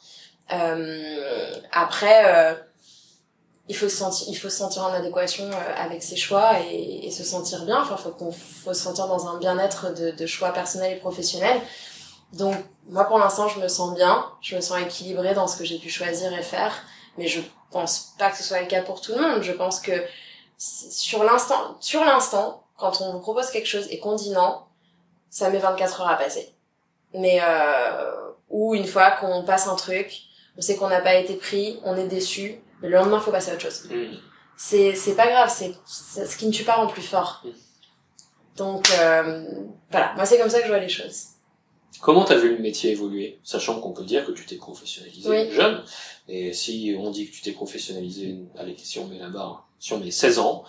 Après, il faut se sentir en adéquation avec ses choix et se sentir bien. Enfin, faut se sentir dans un bien-être de choix personnels et professionnels. Donc, moi, pour l'instant, je me sens bien. Je me sens équilibrée dans ce que j'ai pu choisir et faire. Mais je pense pas que ce soit le cas pour tout le monde. Je pense que sur l'instant, quand on vous propose quelque chose et qu'on dit non, ça met 24 heures à passer. Mais, ou une fois qu'on passe un truc, on sait qu'on n'a pas été pris, on est déçu, mais le lendemain, faut passer à autre chose. C'est pas grave, c'est ce qui ne tue pas rend plus fort. Donc, voilà. Moi, c'est comme ça que je vois les choses. Comment t'as vu le métier évoluer, sachant qu'on peut dire que tu t'es professionnalisé jeune, et si on dit que tu t'es professionnalisé, allez, si on met la barre, si on met 16 ans,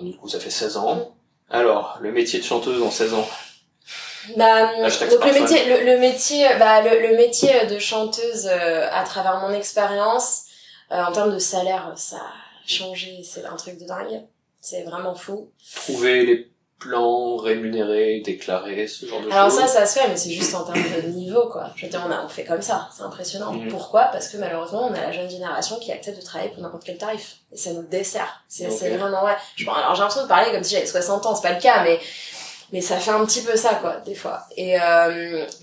du coup ça fait 16 ans, alors, le métier de chanteuse en 16 ans? Donc le métier de chanteuse, à travers mon expérience, en termes de salaire, ça a changé, c'est un truc de dingue. C'est vraiment fou. Trouver les plans rémunérés, déclarés, ce genre de choses. Alors ça se fait, mais c'est juste en termes de niveau, quoi. Je veux dire, on fait comme ça, c'est impressionnant. Pourquoi? Parce que malheureusement, on a la jeune génération qui accepte de travailler pour n'importe quel tarif. Et ça nous dessert. C'est vraiment vrai. Alors j'ai l'impression de parler comme si j'avais 60 ans, c'est pas le cas, mais ça fait un petit peu ça, quoi, des fois. Et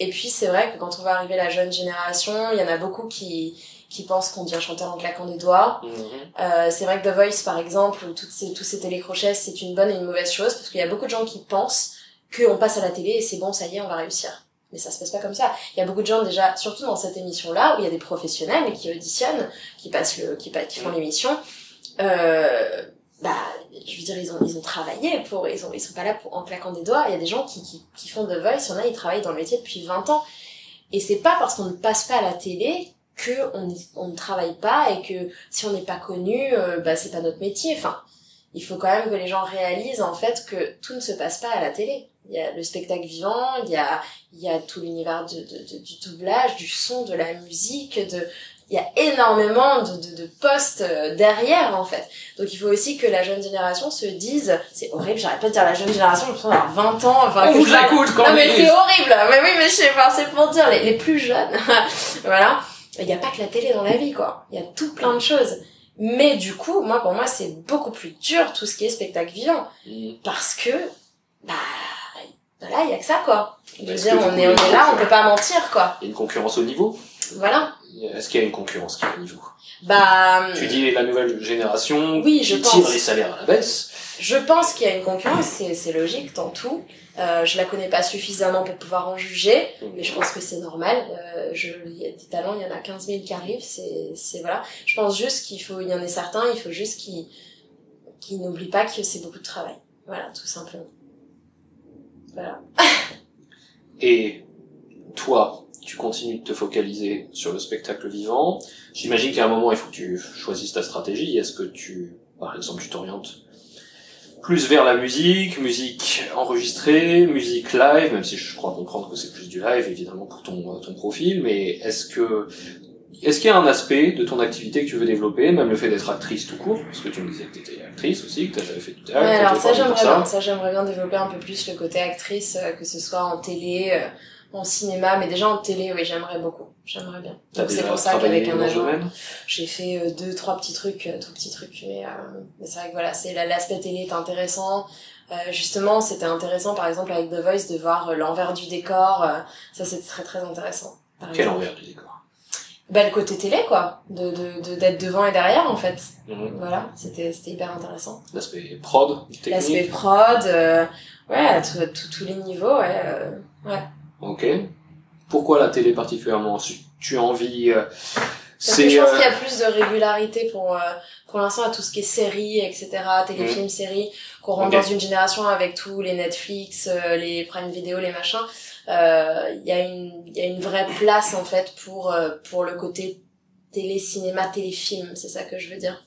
puis c'est vrai que quand on va arriver la jeune génération, il y en a beaucoup qui pensent qu'on devient chanteur en claquant des doigts. C'est vrai que The Voice, par exemple, ou tous ces télécrochets, c'est une bonne et une mauvaise chose, parce qu'il y a beaucoup de gens qui pensent qu'on passe à la télé et c'est bon, ça y est, on va réussir. Mais ça se passe pas comme ça. Il y a beaucoup de gens déjà, surtout dans cette émission-là, où il y a des professionnels, mais qui auditionnent, qui font l'émission. Je veux dire, ils ont travaillé ils sont pas là en claquant des doigts. Il y a des gens qui font The Voice, il y en a, ils travaillent dans le métier depuis 20 ans. Et c'est pas parce qu'on ne passe pas à la télé on ne travaille pas et que si on n'est pas connu, c'est pas notre métier. Enfin, il faut quand même que les gens réalisent en fait que tout ne se passe pas à la télé. Il y a le spectacle vivant, il y a tout l'univers du doublage, du son, de la musique, il y a énormément de postes derrière en fait. Donc il faut aussi que la jeune génération se dise, c'est horrible, j'arrête pas de dire la jeune génération, je pense avoir 20 ans, enfin on vous écoute quand non mais c'est horrible. Mais oui, mais je sais pas, c'est pour dire les plus jeunes. Voilà. Il y a pas que la télé dans la vie, quoi. Il y a tout plein de choses. Mais du coup, pour moi, c'est beaucoup plus dur, tout ce qui est spectacle vivant. Parce que, voilà, il y a que ça, quoi. Je veux dire, on est là, on peut pas mentir, quoi. Il y a une concurrence au niveau. Voilà. Est-ce qu'il y a une concurrence qui est au niveau? Tu dis la nouvelle génération qui tire les salaires à la baisse. Je pense qu'il y a une concurrence, c'est logique dans tout. Je la connais pas suffisamment pour pouvoir en juger, mais je pense que c'est normal. Il y a des talents, il y en a 15 000 qui arrivent, c'est voilà. Je pense juste il y en a certains, il faut juste qu'ils n'oublient pas que c'est beaucoup de travail. Voilà, tout simplement. Voilà. Et toi, tu continues de te focaliser sur le spectacle vivant. J'imagine qu'à un moment, il faut que tu choisisses ta stratégie. Est-ce que par exemple, tu t'orientes plus vers la musique enregistrée, musique live, même si je crois comprendre que c'est plus du live, évidemment, pour ton profil, mais est-ce qu'il y a un aspect de ton activité que tu veux développer, même le fait d'être actrice tout court, parce que tu me disais que t'étais actrice aussi, que t'avais fait du théâtre. Ouais, alors ça j'aimerais bien développer un peu plus le côté actrice, que ce soit en télé, en cinéma, mais déjà en télé, oui, j'aimerais bien. Donc c'est pour ça qu'avec un agent, j'ai fait 2-3 petits trucs, tout petits trucs, mais c'est vrai que voilà, l'aspect télé est intéressant. Justement, c'était intéressant par exemple avec The Voice de voir l'envers du décor, ça c'est très très intéressant. Quel envers du décor? Le côté télé, quoi, d'être devant et derrière en fait. Voilà, c'était hyper intéressant. L'aspect prod, technique. L'aspect prod, ouais, à tous les niveaux, ouais. Ok. Pourquoi la télé particulièrement? Tu as envie, Parce que je pense qu'il y a plus de régularité pour l'instant à tout ce qui est séries, etc., téléfilms, séries, qu'on rentre dans une génération avec tous les Netflix, les Prime Video, les machins. Il y a une vraie place, en fait, pour le côté télé-cinéma, téléfilm, c'est ça que je veux dire.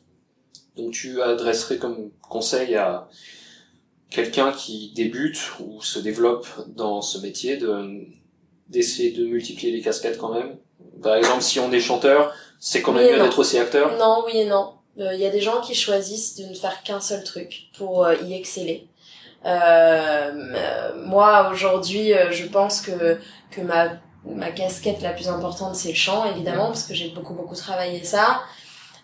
Donc tu adresserais comme conseil à quelqu'un qui débute ou se développe dans ce métier d'essayer de multiplier les casquettes quand même. Par exemple, si on est chanteur, c'est quand même mieux d'être aussi acteur. Non, oui et non. Il y a des gens qui choisissent de ne faire qu'un seul truc pour y exceller. Moi, aujourd'hui, je pense que ma casquette la plus importante, c'est le chant, évidemment, parce que j'ai beaucoup travaillé ça.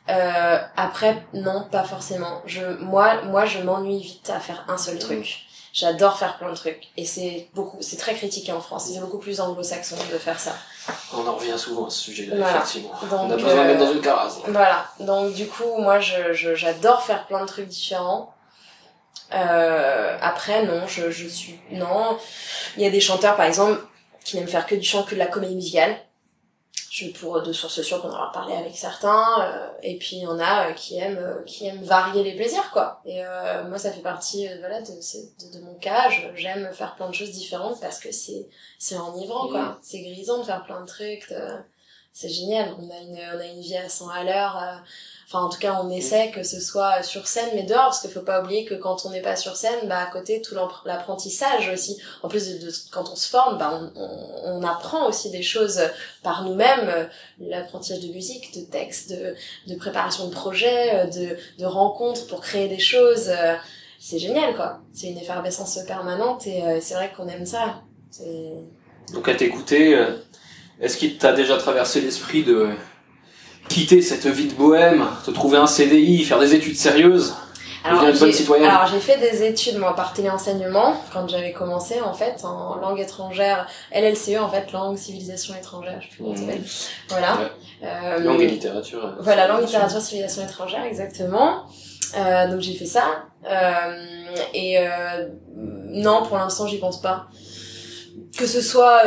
Après, non, pas forcément. Moi, je m'ennuie vite à faire un seul truc. J'adore faire plein de trucs. Et c'est très critiqué en France. C'est beaucoup plus anglo-saxon de faire ça. On en revient souvent à ce sujet-là, voilà. effectivement. Donc, on a besoin de mettre dans une carasse. Voilà. Donc, du coup, moi, j'adore faire plein de trucs différents. Après, non, non. Il y a des chanteurs, par exemple, qui n'aiment faire que du chant, que de la comédie musicale. De sources sûres qu'on en a parlé avec certains, et puis il y en a qui aiment varier les plaisirs, quoi. Et moi, ça fait partie de mon cas. J'aime faire plein de choses différentes parce que c'est enivrant, quoi. C'est grisant de faire plein de trucs. C'est génial. On a une vie à 100 à l'heure. Enfin, en tout cas, on essaie que ce soit sur scène, mais dehors, parce qu'il faut pas oublier que quand on n'est pas sur scène, à côté, tout l'apprentissage aussi. En plus de quand on se forme, on apprend aussi des choses par nous-mêmes, l'apprentissage de musique, de texte, de préparation de projets, de rencontres pour créer des choses. C'est génial, quoi. C'est une effervescence permanente et c'est vrai qu'on aime ça. Donc, à t'écouter, est-ce qu'il t'a déjà traversé l'esprit de quitter cette vie de bohème, te trouver un CDI, faire des études sérieuses, devenir une bonne citoyenne? Alors, j'ai fait des études, moi, par téléenseignement, quand j'avais commencé, en fait, en langue étrangère, LLCE, en fait, langue, civilisation étrangère, je sais plus comment ça s'appelle. Voilà. Ouais. Langue et littérature. Voilà, langue, littérature, civilisation étrangère, exactement. Donc, j'ai fait ça. Non, pour l'instant, j'y pense pas. Que ce soit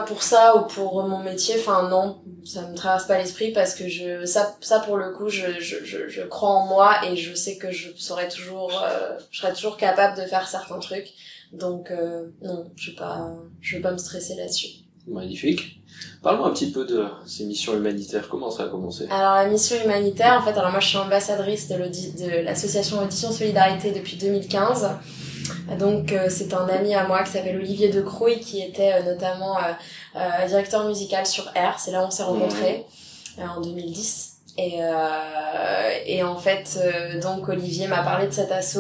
pour ça ou pour mon métier, enfin non, ça me traverse pas l'esprit parce que ça pour le coup, je crois en moi et je sais que je serai toujours capable de faire certains trucs. Donc non, je vais pas me stresser là-dessus. Magnifique. Parle-moi un petit peu de ces missions humanitaires. Comment ça a commencé? Alors la mission humanitaire, en fait, alors moi je suis ambassadrice de l'association Audition Solidarité depuis 2015. Donc c'est un ami à moi qui s'appelle Olivier Decrouille qui était notamment directeur musical sur R. C'est là où on s'est rencontrés en 2010. Et en fait donc Olivier m'a parlé de cet asso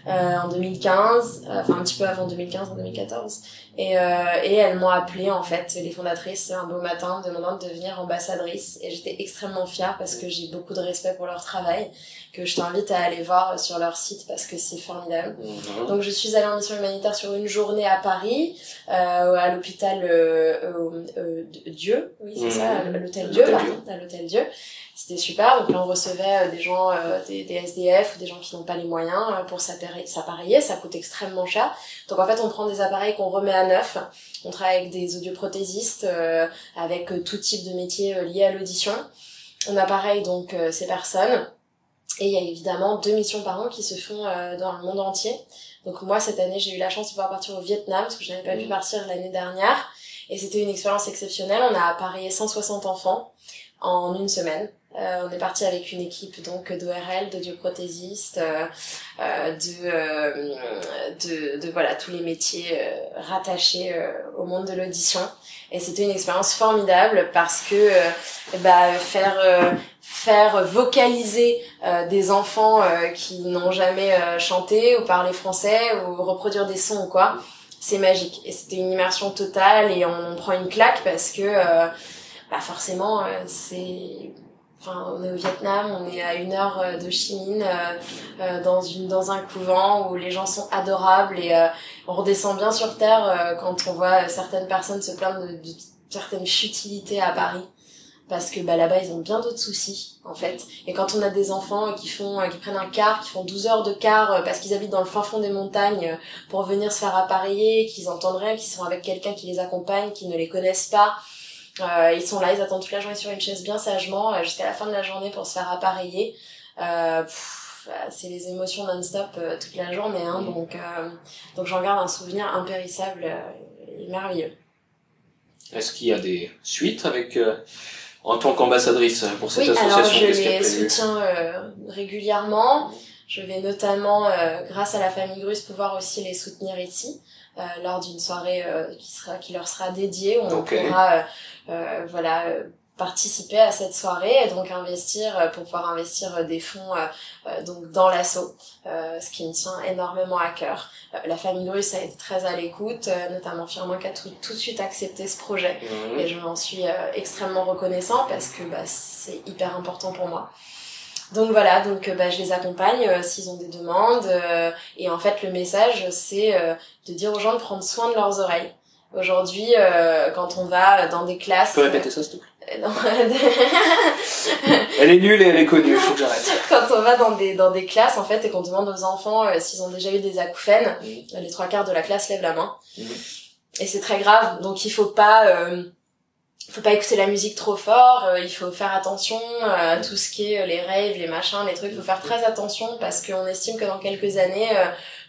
en 2015, enfin un petit peu avant 2015, en 2014. Et elles m'ont appelée, en fait, les fondatrices, un beau matin, me demandant de devenir ambassadrice. Et j'étais extrêmement fière parce que j'ai beaucoup de respect pour leur travail, que je t'invite à aller voir sur leur site parce que c'est formidable. Donc je suis allée en mission humanitaire sur une journée à Paris, à l'hôpital Dieu, oui c'est ça, à l'hôtel Dieu, à l'hôtel Dieu. C'était super, donc là on recevait des gens, des SDF, des gens qui n'ont pas les moyens pour s'appareiller, ça coûte extrêmement cher. Donc en fait on prend des appareils qu'on remet à neuf, on travaille avec des audioprothésistes, avec tout type de métiers liés à l'audition. On appareille donc ces personnes, et il y a évidemment 2 missions par an qui se font dans le monde entier. Donc moi cette année j'ai eu la chance de pouvoir partir au Vietnam, parce que je n'avais pas pu partir l'année dernière, et c'était une expérience exceptionnelle. On a appareillé 160 enfants en une semaine. On est parti avec une équipe donc d'ORL, d'audioprothésistes, de voilà tous les métiers rattachés au monde de l'audition. Et c'était une expérience formidable parce que faire vocaliser des enfants qui n'ont jamais chanté ou parlé français ou reproduire des sons ou quoi, c'est magique. Et c'était une immersion totale et on prend une claque parce que forcément on est au Vietnam, on est à 1 heure de Chi Minh, dans un couvent où les gens sont adorables et on redescend bien sur terre quand on voit certaines personnes se plaindre de certaines futilités à Paris. Parce que là-bas ils ont bien d'autres soucis en fait. Et quand on a des enfants qui prennent un car, qui font 12 heures de car parce qu'ils habitent dans le fin fond des montagnes pour venir se faire appareiller, qu'ils entendent rien, qu'ils sont avec quelqu'un qui les accompagne, qui ne les connaissent pas, Ils sont là, ils attendent toute la journée sur une chaise bien sagement jusqu'à la fin de la journée pour se faire appareiller. C'est les émotions non-stop toute la journée, hein, donc j'en garde un souvenir impérissable et merveilleux. Est-ce qu'il y a des suites avec en tant qu'ambassadrice pour cette oui, association? alors je les soutiens régulièrement. Je vais notamment, grâce à la famille Grus, pouvoir aussi les soutenir ici lors d'une soirée qui leur sera dédiée, où on pourra participer à cette soirée et donc pour pouvoir investir des fonds donc dans l'asso, ce qui me tient énormément à cœur. La famille Grus a été très à l'écoute, notamment Firmin qui a tout de suite accepté ce projet et je m'en suis extrêmement reconnaissant parce que c'est hyper important pour moi. Donc voilà, je les accompagne s'ils ont des demandes et en fait le message c'est de dire aux gens de prendre soin de leurs oreilles. Aujourd'hui, quand on va dans des classes... Tu peux répéter ça, s'il te plaît? Non. Elle est nulle et elle est connue, faut que j'arrête. Quand on va dans des classes, en fait, et qu'on demande aux enfants s'ils ont déjà eu des acouphènes, les 3/4 de la classe lèvent la main. Et c'est très grave, donc il faut pas écouter la musique trop fort, il faut faire attention à tout ce qui est les raves, les machins, les trucs, il faut faire très attention parce qu'on estime que dans quelques années,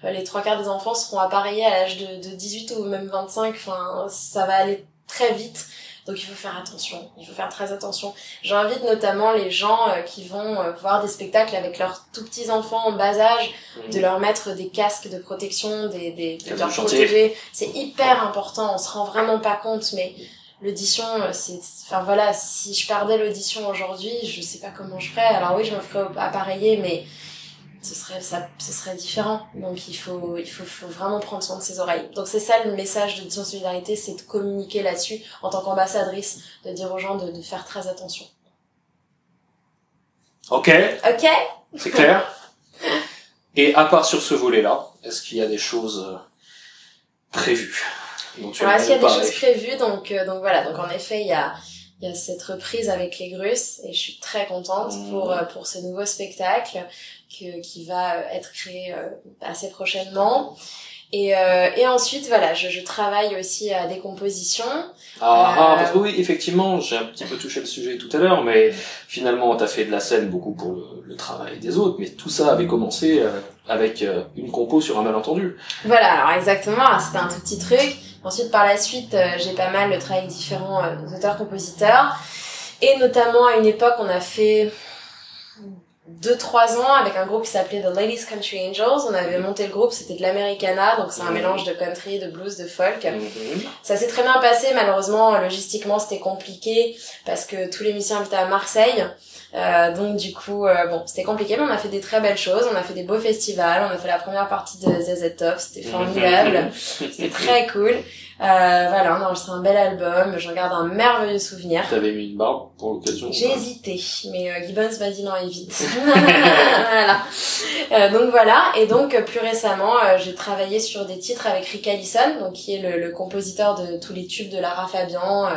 les 3/4 des enfants seront appareillés à l'âge de 18 ou même 25, enfin, ça va aller très vite. Donc il faut faire attention, il faut faire très attention. J'invite notamment les gens qui vont voir des spectacles avec leurs tout petits enfants en bas âge, de leur mettre des casques de protection, de leur protéger. C'est hyper important, on se rend vraiment pas compte, mais l'audition, si je perdais l'audition aujourd'hui, je sais pas comment je ferais. Alors oui, je me ferais appareiller, mais ce serait différent. Donc il faut vraiment prendre soin de ses oreilles. Donc c'est ça le message de Audition Solidarité, c'est de communiquer là-dessus en tant qu'ambassadrice, de dire aux gens de faire très attention. Ok. C'est clair. Et à part sur ce volet-là, est-ce qu'il y a des choses prévues? Alors, est-ce qu'il y a des choses prévues? Donc voilà. Donc en effet, il y a cette reprise avec les Grus et je suis très contente pour ce nouveau spectacle qui va être créé assez prochainement. Et ensuite, voilà, je travaille aussi à des compositions. Parce que oui, effectivement, j'ai un petit peu touché le sujet tout à l'heure, mais finalement, t'as fait de la scène beaucoup pour le travail des autres, mais tout ça avait commencé avec une compo sur un malentendu. Voilà, alors exactement, c'était un tout petit truc. Ensuite, par la suite, j'ai pas mal travaillé avec différents auteurs-compositeurs. Et notamment, à une époque, on a fait 2-3 ans avec un groupe qui s'appelait The Ladies Country Angels. On avait monté le groupe, c'était de l'Americana, donc c'est un mélange de country, de blues, de folk. Ça s'est très bien passé, malheureusement, logistiquement, c'était compliqué parce que tous les musiciens habitaient à Marseille. Donc du coup, c'était compliqué, mais on a fait des très belles choses, on a fait des beaux festivals, on a fait la première partie de ZZ Top, c'était formidable, c'était très cool. Voilà, on a enregistré un bel album, j'en garde un merveilleux souvenir. T'avais mis une barbe pour l'occasion? J'ai hésité, mais Gibbons m'a dit non, évite. Voilà. Donc voilà, et donc plus récemment, j'ai travaillé sur des titres avec Rick Allison, donc qui est le compositeur de tous les tubes de Lara Fabian.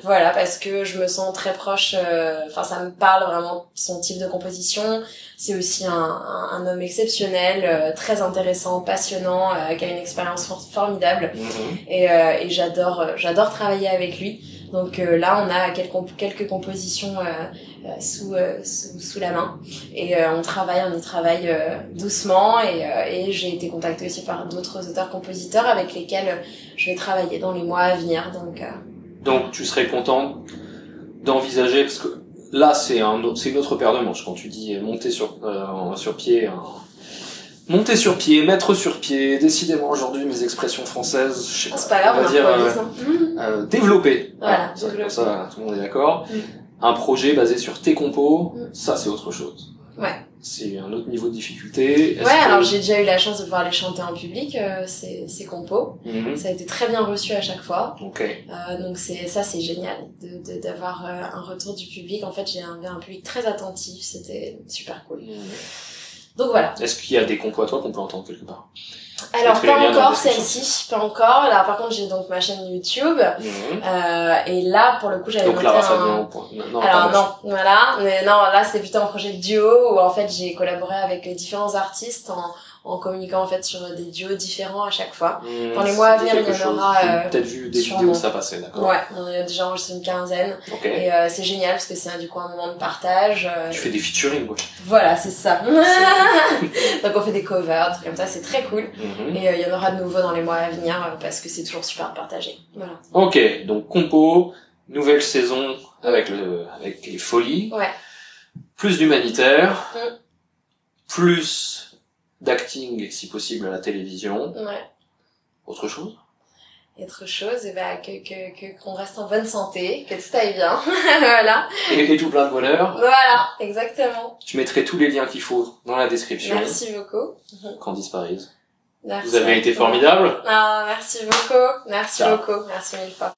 Voilà, parce que je me sens très proche, ça me parle vraiment son type de composition. C'est aussi un homme exceptionnel, très intéressant, passionnant, qui a une expérience formidable. Et j'adore travailler avec lui. Donc là, on a quelques compositions sous la main. Et on y travaille doucement. Et j'ai été contactée aussi par d'autres auteurs-compositeurs avec lesquels je vais travailler dans les mois à venir. Donc tu serais content d'envisager, parce que là c'est une autre paire de manches quand tu dis monter sur pied, monter sur pied, mettre sur pied, décidément aujourd'hui mes expressions françaises, je sais pas, c'est pas grave, on va dire développer. Voilà, comme ça tout le monde est d'accord. Un projet basé sur tes compos, ça c'est autre chose. Ouais. C'est un autre niveau de difficulté. Alors j'ai déjà eu la chance de pouvoir les chanter en public, ces compos. Ça a été très bien reçu à chaque fois. Donc c'est génial d'avoir un retour du public. En fait, j'ai un public très attentif, c'était super cool. Donc voilà. Est-ce qu'il y a des compos à toi qu'on peut entendre quelque part? Alors pas encore celle-ci, pas encore. Là par contre j'ai donc ma chaîne YouTube et là pour le coup j'avais monté non, alors non, voilà, mais non là c'était plutôt un projet de duo où en fait j'ai collaboré avec différents artistes en communiquant en fait sur des duos différents à chaque fois. Dans les mois à venir, il y en aura peut-être vu des vidéos où ça passait, d'accord. Ouais, on a déjà enregistré une quinzaine. Okay. Et c'est génial parce que c'est du coup un moment de partage. Tu fais des featuring, quoi. Voilà, c'est ça. Donc on fait des covers, des trucs comme ça, c'est très cool. Et il y en aura de nouveaux dans les mois à venir parce que c'est toujours super de partager. Voilà. Ok, donc compo, nouvelle saison avec les folies. Ouais. Plus d'humanitaire. Plus d'acting, si possible, à la télévision. Ouais. Autre chose? Autre chose, et bah, qu'on reste en bonne santé, que tout aille bien. Voilà. Et tout plein de bonheur. Voilà, exactement. Je mettrai tous les liens qu'il faut dans la description. Merci beaucoup. Candice Paris. Merci. Vous avez été formidable. Ah, merci beaucoup. Merci beaucoup. Merci mille fois.